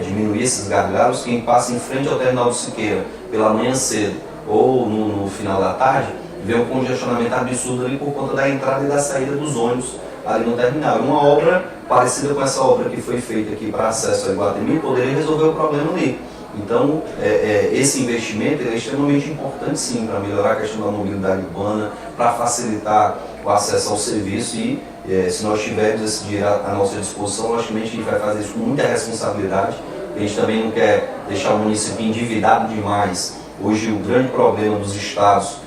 diminuir esses gargalos. Quem passa em frente ao terminal do Siqueira pela manhã cedo ou no final da tarde, vê um congestionamento absurdo ali por conta da entrada e da saída dos ônibus ali no terminal. Uma obra parecida com essa obra que foi feita aqui para acesso ao Iguatemi poderia resolver o problema ali. Então, esse investimento é extremamente importante sim para melhorar a questão da mobilidade urbana, para facilitar o acesso ao serviço e se nós tivermos esse dinheiro à nossa disposição, logicamente a gente vai fazer isso com muita responsabilidade. A gente também não quer deixar o município endividado demais. Hoje o grande problema dos estados,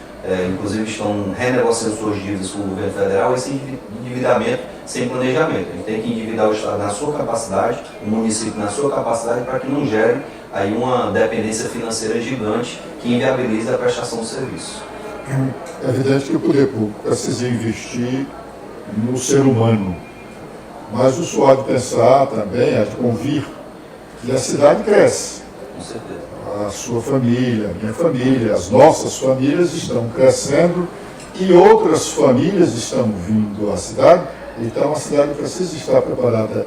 inclusive estão renegociando suas dívidas com o governo federal, esse endividamento sem planejamento. A gente tem que endividar o estado na sua capacidade, o município na sua capacidade, para que não gere aí uma dependência financeira gigante que inviabilize a prestação do serviço. É evidente que o poder público precisa investir no ser humano, mas o senhor há de pensar também, há de convir, que a cidade cresce. Com certeza. A sua família, a minha família, as nossas famílias estão crescendo e outras famílias estão vindo à cidade, então a cidade precisa estar preparada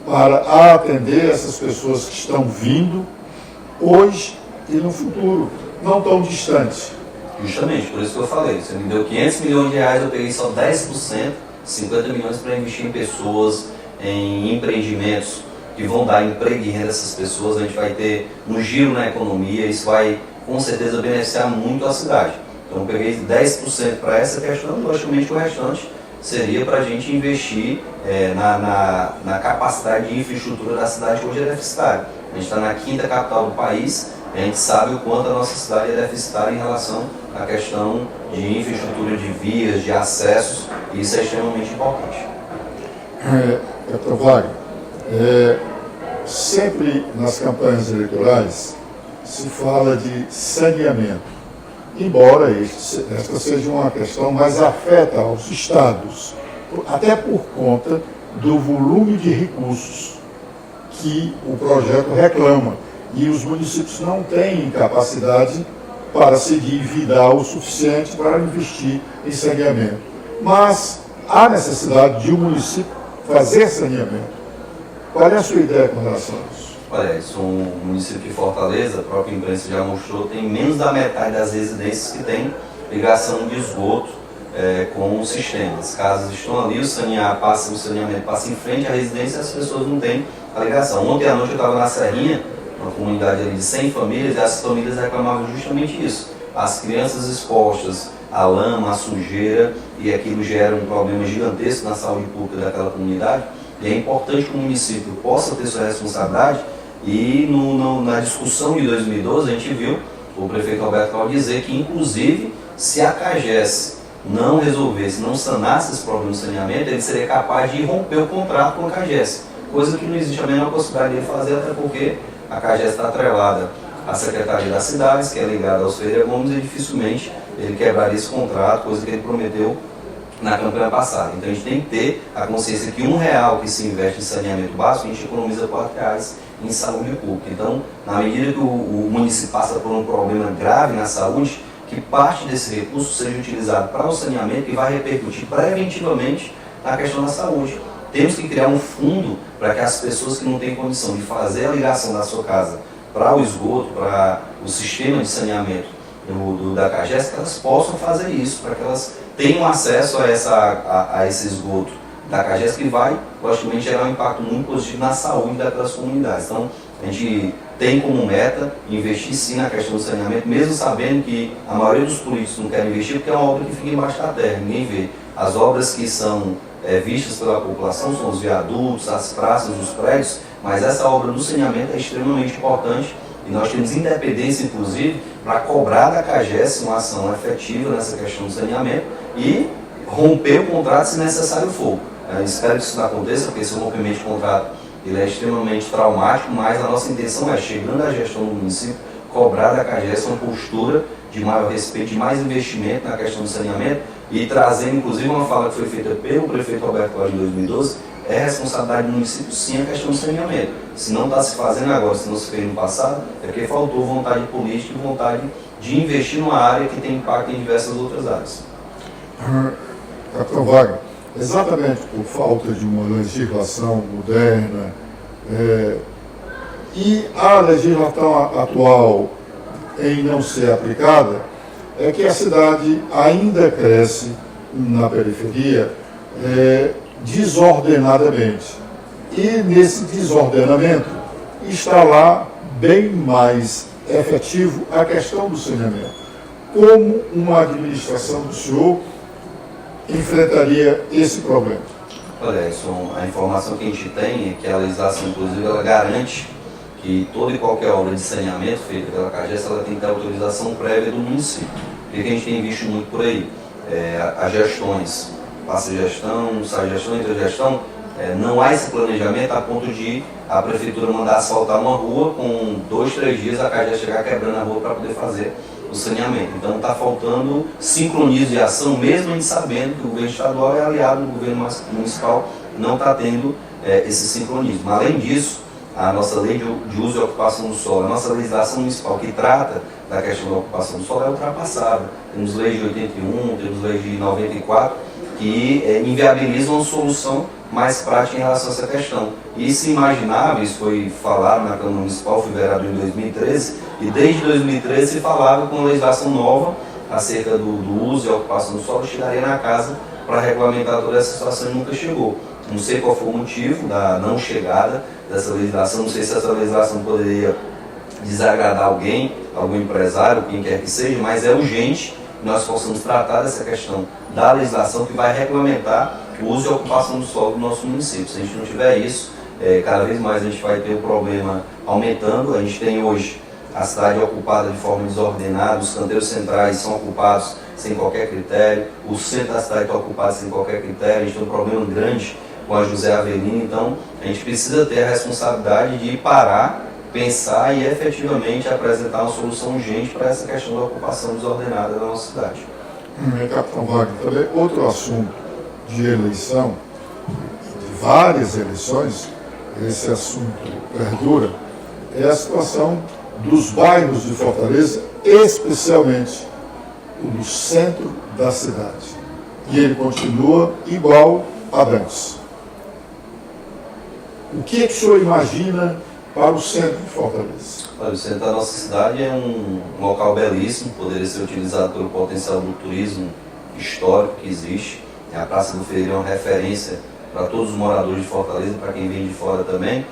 para atender essas pessoas que estão vindo hoje e no futuro, não tão distante. Justamente, por isso que eu falei, você me deu R$500 milhões, eu peguei só 10%, 50 milhões para investir em pessoas, em empreendimentos que vão dar emprego e renda a essas pessoas. A gente vai ter um giro na economia, isso vai com certeza beneficiar muito a cidade. Então eu peguei 10% para essa questão, logicamente o restante seria para a gente investir na capacidade de infraestrutura da cidade, que hoje é deficitária. A gente está na quinta capital do país e a gente sabe o quanto a nossa cidade é deficitária em relação à questão de infraestrutura de vias, de acessos, e isso é extremamente importante. Capitão Wagner, sempre nas campanhas eleitorais se fala de saneamento, embora esta seja uma questão mais afeta aos estados, até por conta do volume de recursos que o projeto reclama, e os municípios não têm capacidade para se endividar o suficiente para investir em saneamento. Mas há necessidade de um município fazer saneamento. Qual é a sua ideia com relação a isso? Olha, isso é um município de Fortaleza, a própria imprensa já mostrou, tem menos da metade das residências que tem ligação de esgoto com o sistema. As casas estão ali, o saneamento passa em frente à residência e as pessoas não têm a ligação. Ontem à noite eu estava na Serrinha, uma comunidade ali de 100 famílias, e as famílias reclamavam justamente isso. As crianças expostas à lama, à sujeira, e aquilo gera um problema gigantesco na saúde pública daquela comunidade. E é importante que o município possa ter sua responsabilidade. E na discussão de 2012 a gente viu o prefeito Roberto Cláudio dizer que, inclusive, se a CAGES não resolvesse, não sanasse esse problema de saneamento, ele seria capaz de romper o contrato com a CAGES, coisa que não existe a menor possibilidade de fazer, até porque a CAGES está atrelada à Secretaria das Cidades, que é ligada aos Ferreira Gomes, e dificilmente ele quebraria esse contrato, coisa que ele prometeu na campanha passada. Então a gente tem que ter a consciência que R$1 que se investe em saneamento básico, a gente economiza R$4 em saúde pública. Então, na medida que o município passa por um problema grave na saúde, que parte desse recurso seja utilizado para o saneamento e vai repercutir preventivamente na questão da saúde. Temos que criar um fundo para que as pessoas que não têm condição de fazer a ligação da sua casa para o esgoto, para o sistema de saneamento da CAGES, que elas possam fazer isso, para que elas tenham acesso a esse esgoto da CAGES, que vai, logicamente, gerar um impacto muito positivo na saúde daquelas comunidades. Então, a gente tem como meta investir sim na questão do saneamento, mesmo sabendo que a maioria dos políticos não querem investir, porque é uma obra que fica embaixo da terra, ninguém vê. As obras que são vistas pela população são os viadutos, as praças, os prédios, mas essa obra do saneamento é extremamente importante e nós temos independência, inclusive, para cobrar da CAGES uma ação efetiva nessa questão do saneamento e romper o contrato se necessário for. Espero que isso não aconteça, porque esse rompimento de contrato ele é extremamente traumático, mas a nossa intenção é, chegando à gestão do município, cobrar da CAGES uma postura de maior respeito, de mais investimento na questão do saneamento e trazendo, inclusive, uma fala que foi feita pelo prefeito Roberto Cláudio em 2012, é responsabilidade do município sim a questão do saneamento. Se não está se fazendo agora, se não se fez no passado, é porque faltou vontade política e vontade de investir numa área que tem impacto em diversas outras áreas. Capitão Wagner, exatamente por falta de uma legislação moderna e a legislação atual em não ser aplicada, é que a cidade ainda cresce na periferia desordenadamente. E nesse desordenamento está lá bem mais efetivo a questão do saneamento. Como uma administração do senhor enfrentaria esse problema? Olha, a informação que a gente tem é que a legislação, inclusive, ela garante que toda e qualquer obra de saneamento feita pela CAGES, ela tem que ter autorização prévia do município. O que a gente tem visto muito por aí? As gestões, passa gestão, sai gestão, entra gestão, não há esse planejamento a ponto de a prefeitura mandar asfaltar uma rua, com 2, 3 dias a CAGES chegar quebrando a rua para poder fazer o saneamento. Então está faltando sincronismo de ação, mesmo a gente sabendo que o governo estadual é aliado do governo municipal, não está tendo esse sincronismo. Além disso, a nossa lei de uso e ocupação do solo, a nossa legislação municipal que trata da questão da ocupação do solo é ultrapassada. Temos leis de 81, temos leis de 94, que inviabilizam uma solução mais prática em relação a essa questão. E se imaginava, isso foi falado na Câmara Municipal, fui vereador em 2013, e desde 2013 se falava com uma legislação nova acerca do uso e ocupação do solo, chegaria na casa para regulamentar toda essa situação e nunca chegou. Não sei qual foi o motivo da não chegada dessa legislação, não sei se essa legislação poderia desagradar alguém, algum empresário, quem quer que seja, mas é urgente que nós possamos tratar dessa questão da legislação que vai regulamentar o uso e ocupação do solo do nosso município. Se a gente não tiver isso, cada vez mais a gente vai ter o problema aumentando. A gente tem hoje a cidade ocupada de forma desordenada, os canteiros centrais são ocupados sem qualquer critério, o centro da cidade está ocupado sem qualquer critério, a gente tem um problema grande com a José Avelino, então a gente precisa ter a responsabilidade de parar, pensar e efetivamente apresentar uma solução urgente para essa questão da ocupação desordenada da nossa cidade. Capitão Wagner, também outro assunto de eleição, de várias eleições, esse assunto perdura, é a situação dos bairros de Fortaleza, especialmente o do centro da cidade. E ele continua igual a antes. O que o senhor imagina para o centro de Fortaleza? Olha, o centro da nossa cidade é um local belíssimo, poderia ser utilizado pelo potencial do turismo histórico que existe. A Praça do Feirão é uma referência para todos os moradores de Fortaleza, para quem vem de fora também.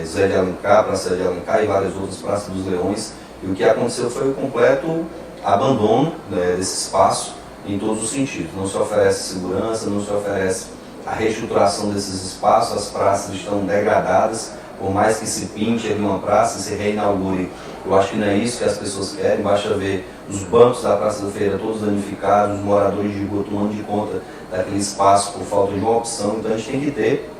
Zé de Alencar, Praça de Alencar e várias outras praças dos Leões. E o que aconteceu foi o completo abandono desse espaço em todos os sentidos. Não se oferece segurança, não se oferece a reestruturação desses espaços, as praças estão degradadas, por mais que se pinte ali uma praça e se reinaugure. Eu acho que não é isso que as pessoas querem, basta ver os bancos da Praça da Feira todos danificados, os moradores de rua tomando de conta daquele espaço por falta de uma opção. Então a gente tem que ter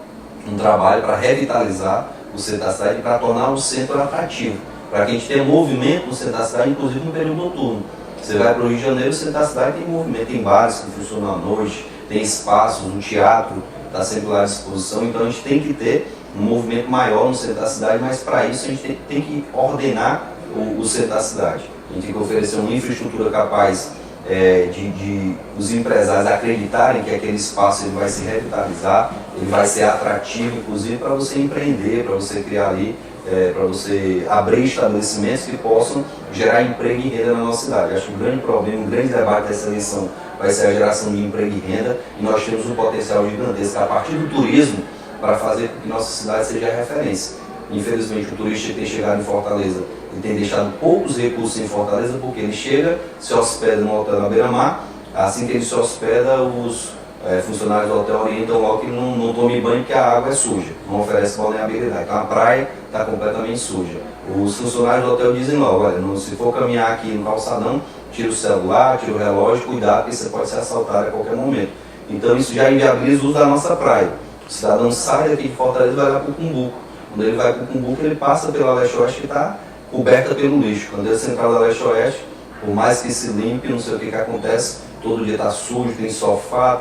um trabalho para revitalizar o centro da cidade, para tornar o centro atrativo, para que a gente tenha movimento no centro da cidade, inclusive no período noturno. Você vai para o Rio de Janeiro, o centro da cidade tem movimento, tem bares que funcionam à noite, tem espaços, um teatro está sempre lá à disposição, então a gente tem que ter um movimento maior no centro da cidade, mas para isso a gente tem que ordenar o centro da cidade. A gente tem que oferecer uma infraestrutura capaz de os empresários acreditarem que aquele espaço ele vai se revitalizar, ele vai ser atrativo, inclusive, para você empreender, para você criar ali, para você abrir estabelecimentos que possam gerar emprego e renda na nossa cidade. Acho que um grande problema, um grande debate dessa eleição vai ser a geração de emprego e renda, e nós temos um potencial gigantesco a partir do turismo para fazer com que nossa cidade seja a referência. Infelizmente, o turista que tem chegado em Fortaleza, ele tem deixado poucos recursos em Fortaleza, porque ele chega, se hospeda no hotel na beira-mar, assim que ele se hospeda, os funcionários do hotel orientam logo que ele não tome banho porque a água é suja, não oferece balneabilidade. Então a praia está completamente suja. Os funcionários do hotel dizem logo, olha, se for caminhar aqui no calçadão, tira o celular, tira o relógio, cuidado que você pode ser assaltado a qualquer momento. Então isso já inviabiliza o uso da nossa praia. O cidadão sai daqui de Fortaleza e vai lá para o Cumbuco. Quando ele vai para o Cumbuco, ele passa pela Leste-Oeste que está coberta pelo lixo. Quando ele central da Leste-Oeste, por mais que se limpe, não sei o que acontece, todo dia está sujo, tem sofá,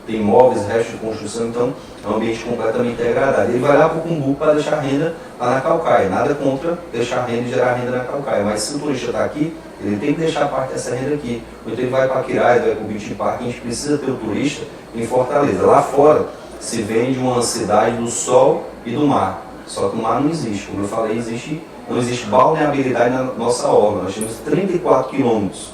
tem móveis, resto de construção, então é um ambiente completamente degradado. Ele vai lá para o Cumbuco para deixar renda lá na Caucaia. Nada contra deixar renda e gerar renda na Caucaia, mas se o turista está aqui, ele tem que deixar parte dessa renda aqui. Ou então ele vai para Quirais, vai para o Beach Park, a gente precisa ter o turista em Fortaleza. Lá fora se vende uma cidade do sol e do mar, só que o mar não existe. Como eu falei, não existe balneabilidade na nossa orla. Nós temos 34 quilômetros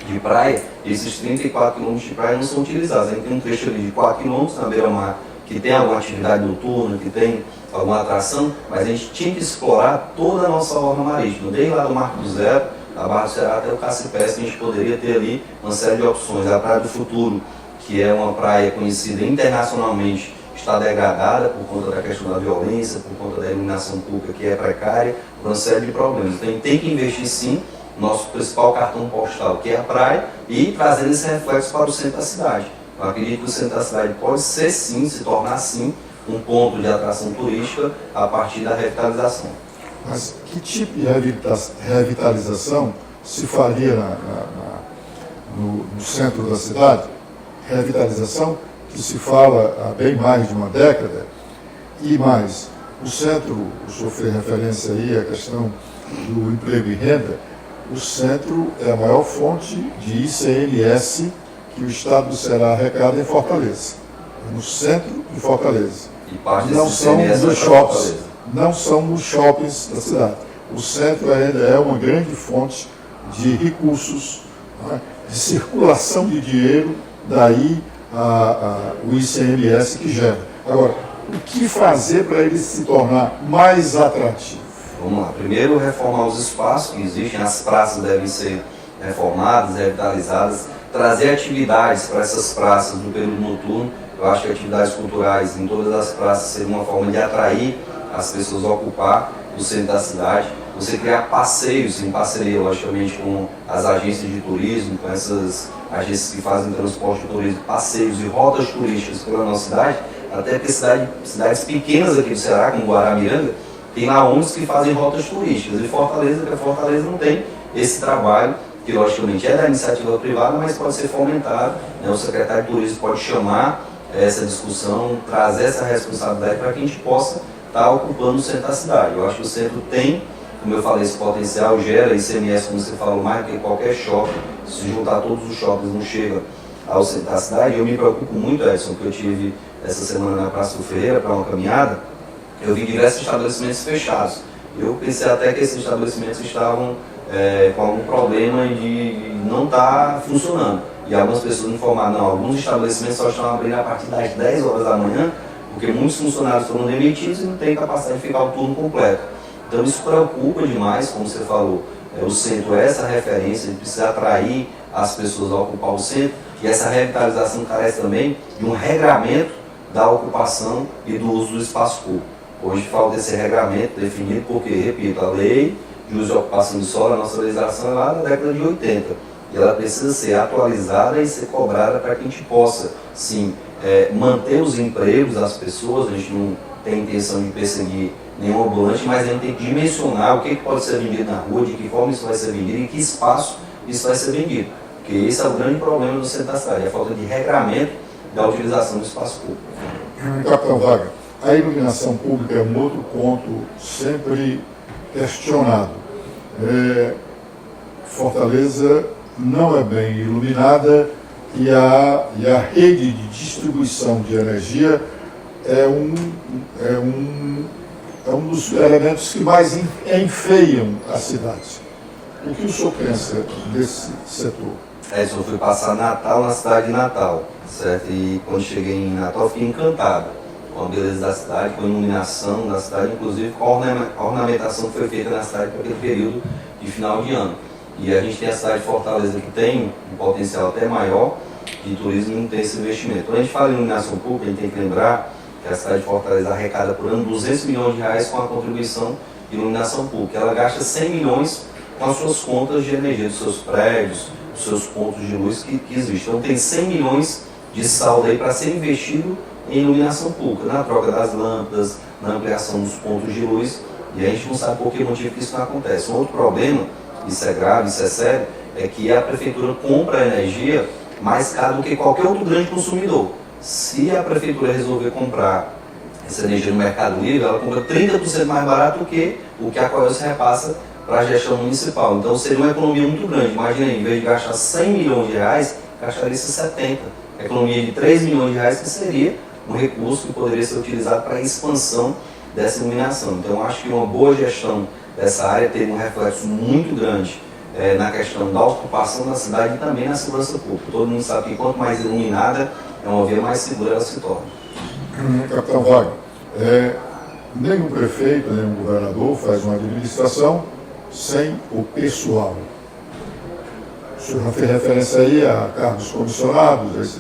de praia, e esses 34 quilômetros de praia não são utilizados. A gente tem um trecho ali de 4 quilômetros na beira-mar que tem alguma atividade noturna, que tem alguma atração, mas a gente tinha que explorar toda a nossa orla marítima, desde lá do Marco do Zero, da Barra do Ceará até o Cacipés, que a gente poderia ter ali uma série de opções. A Praia do Futuro, que é uma praia conhecida internacionalmente, está degradada por conta da questão da violência, por conta da iluminação pública que é precária, por uma série de problemas. Então a gente tem que investir sim no nosso principal cartão postal, que é a praia, e trazer esse reflexo para o centro da cidade. Eu acredito que o centro da cidade pode ser sim, se tornar sim, um ponto de atração turística a partir da revitalização. Mas que tipo de revitalização se faria no centro da cidade? Revitalização que se fala há bem mais de uma década, e mais, o centro, o senhor fez referência aí à questão do emprego e renda, o centro é a maior fonte de ICMS que o Estado do Ceará arrecada em Fortaleza, no centro de Fortaleza. E parte não desse são ICMS nos shoppings, não são nos shoppings da cidade. O centro ainda é uma grande fonte de recursos, né, de circulação de dinheiro, daí o ICMS que gera. Agora, o que fazer para ele se tornar mais atrativo? Vamos lá. Primeiro, reformar os espaços que existem, as praças devem ser reformadas, revitalizadas, trazer atividades para essas praças no período noturno. Eu acho que atividades culturais em todas as praças seriam uma forma de atrair as pessoas a ocupar o centro da cidade. Você criar passeios em parceria, logicamente, com as agências de turismo, com essas agências que fazem transporte de turismo, passeios e rotas turísticas pela nossa cidade, até porque cidades pequenas aqui do Ceará, como Guaramiranga, tem lá ônibus que fazem rotas turísticas. E Fortaleza não tem esse trabalho, que logicamente é da iniciativa privada, mas pode ser fomentado, né? O secretário de turismo pode chamar essa discussão, trazer essa responsabilidade para que a gente possa estar ocupando o centro da cidade. Eu acho que o centro tem, como eu falei, esse potencial, gera ICMS, como você falou, mais do que qualquer shopping. Se juntar todos os shoppings não chega ao centro da cidade. Eu me preocupo muito, Edson, porque eu tive essa semana na Praça do Ferreira para uma caminhada, eu vi diversos estabelecimentos fechados. Eu pensei até que esses estabelecimentos estavam com algum problema de não estar funcionando. E algumas pessoas me informaram, não, alguns estabelecimentos só estão abrindo a partir das 10 horas da manhã, porque muitos funcionários foram demitidos e não têm capacidade de ficar o turno completo. Então isso preocupa demais, como você falou. O centro é essa referência, ele precisa atrair as pessoas a ocupar o centro, e essa revitalização carece também de um regramento da ocupação e do uso do espaço público. Hoje falta esse regramento definido porque, repito, a lei de uso e ocupação de solo, a nossa legislação é lá da década de 80. E ela precisa ser atualizada e ser cobrada para que a gente possa, sim, manter os empregos das pessoas. A gente não tem intenção de perseguir nenhum ambulante, mas a gente tem que dimensionar o que pode ser vendido na rua, de que forma isso vai ser vendido e em que espaço isso vai ser vendido. Porque esse é o grande problema do centro da cidade, a falta de regramento da utilização do espaço público. Capitão Wagner, a iluminação pública é um outro ponto sempre questionado. Fortaleza não é bem iluminada e a rede de distribuição de energia é um dos elementos que mais enfeiam a cidade. O que o senhor pensa desse setor? Eu fui passar Natal na cidade de Natal, certo? E quando cheguei em Natal, fiquei encantado com a beleza da cidade, com a iluminação da cidade, inclusive com a ornamentação que foi feita na cidade para aquele período de final de ano. E a gente tem a cidade de Fortaleza que tem um potencial até maior de turismo e não tem esse investimento. Quando a gente fala em iluminação pública, a gente tem que lembrar que a cidade de Fortaleza arrecada por ano 200 milhões de reais com a contribuição de iluminação pública. Ela gasta 100 milhões com as suas contas de energia, dos seus prédios, dos seus pontos de luz que existem. Então tem 100 milhões de saldo aí para ser investido em iluminação pública, na troca das lâmpadas, na ampliação dos pontos de luz, e a gente não sabe por que motivo que isso não acontece. Um outro problema, isso é grave, isso é sério, é que a prefeitura compra a energia mais caro do que qualquer outro grande consumidor. Se a prefeitura resolver comprar essa energia no Mercado Livre, ela compra 30% mais barato do que o que a Coelce repassa para a gestão municipal. Então seria uma economia muito grande. Imagina aí, em vez de gastar 100 milhões de reais, gastaria 70. Economia de 3 milhões de reais, que seria um recurso que poderia ser utilizado para a expansão dessa iluminação. Então eu acho que uma boa gestão dessa área teria um reflexo muito grande na questão da ocupação da cidade e também na segurança pública. Todo mundo sabe que quanto mais iluminada é uma via, mais segura ela se torna. Capitão Wagner, nenhum prefeito, nenhum governador faz uma administração sem o pessoal. O senhor já fez referência aí a cargos comissionados.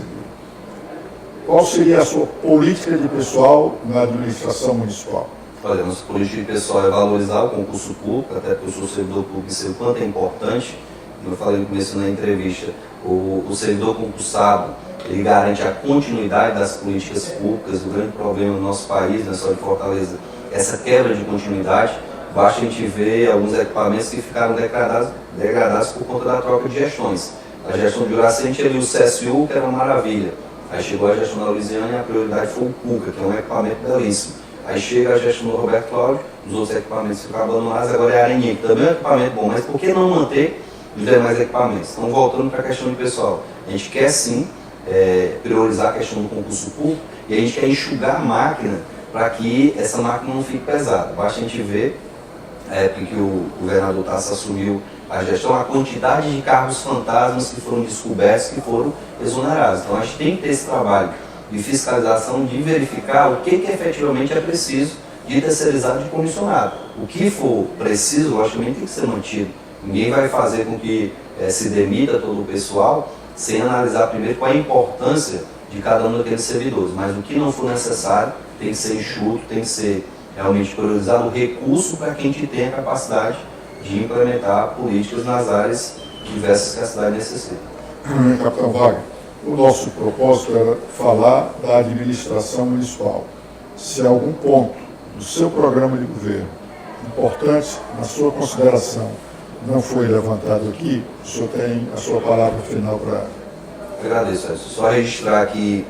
Qual seria a sua política de pessoal na administração municipal? Olha, a nossa política de pessoal é valorizar o concurso público, até porque eu sou servidor público e sei o quanto é importante. Como eu falei no começo da entrevista, o servidor concursado, ele garante a continuidade das políticas públicas. O grande problema no nosso país, não é só de Fortaleza, essa quebra de continuidade. Basta a gente ver alguns equipamentos que ficaram degradados por conta da troca de gestões. A gestão de Uraci, ali o CSU, que era uma maravilha. Aí chegou a gestão da Luiziana e a prioridade foi o Cuca, que é um equipamento belíssimo. Aí chega a gestão do Roberto Cláudio, os outros equipamentos ficaram abandonados, agora é a Areninha, que também é um equipamento bom, mas por que não manter os demais equipamentos? Então, voltando para a questão de pessoal, a gente quer sim priorizar a questão do concurso público e a gente quer enxugar a máquina para que essa máquina não fique pesada. Basta a gente ver, porque o governador Tasso assumiu a gestão, a quantidade de cargos fantasmas que foram descobertos, que foram exonerados. Então, a gente tem que ter esse trabalho de fiscalização, de verificar o que efetivamente é preciso de terceirizado de comissionado. O que for preciso, logicamente, tem que ser mantido. Ninguém vai fazer com que se demita todo o pessoal sem analisar primeiro qual a importância de cada um daqueles servidores, mas o que não for necessário tem que ser enxuto, tem que ser realmente priorizado o recurso para que a gente tenha capacidade de implementar políticas nas áreas diversas que a cidade necessita. Capitão Wagner, o nosso propósito era falar da administração municipal. Se algum ponto do seu programa de governo importante, na sua consideração, não foi levantado aqui, o senhor tem a sua palavra final para... Agradeço, Edson. Só registrar que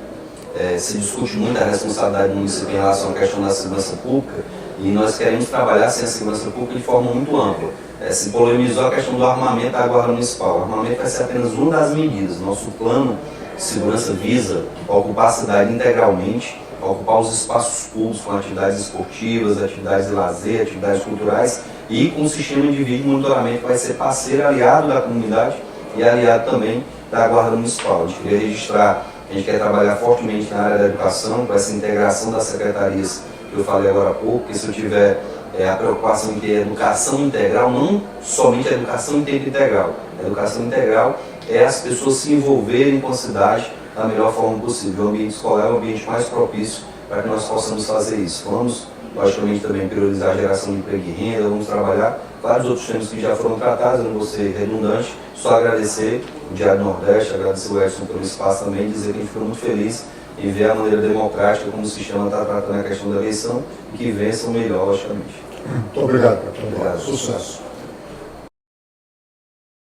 se discute muito a responsabilidade do município em relação à questão da segurança pública e nós queremos trabalhar sem a segurança pública de forma muito ampla. Se polemizou a questão do armamento da Guarda Municipal. O armamento vai ser apenas uma das medidas. Nosso plano de segurança visa ocupar a cidade integralmente, ocupar os espaços públicos com atividades esportivas, atividades de lazer, atividades culturais e com um sistema de vídeo monitoramento que vai ser parceiro, aliado da comunidade e aliado também da Guarda Municipal. A gente queria registrar, a gente quer trabalhar fortemente na área da educação, com essa integração das secretarias que eu falei agora há pouco, porque se eu tiver a preocupação em ter educação integral, não somente a educação em tempo integral. A educação integral é as pessoas se envolverem com a cidade da melhor forma possível. O ambiente escolar é o ambiente mais propício para que nós possamos fazer isso. Vamos, logicamente, também priorizar a geração de emprego e renda, vamos trabalhar vários outros temas que já foram tratados, eu não vou ser redundante, só agradecer o Diário Nordeste, agradecer o Edson pelo espaço também, dizer que a gente ficou muito feliz em ver a maneira democrática como o sistema está tratando a questão da eleição e que vença o melhor, logicamente. Muito obrigado, capitão. Sucesso.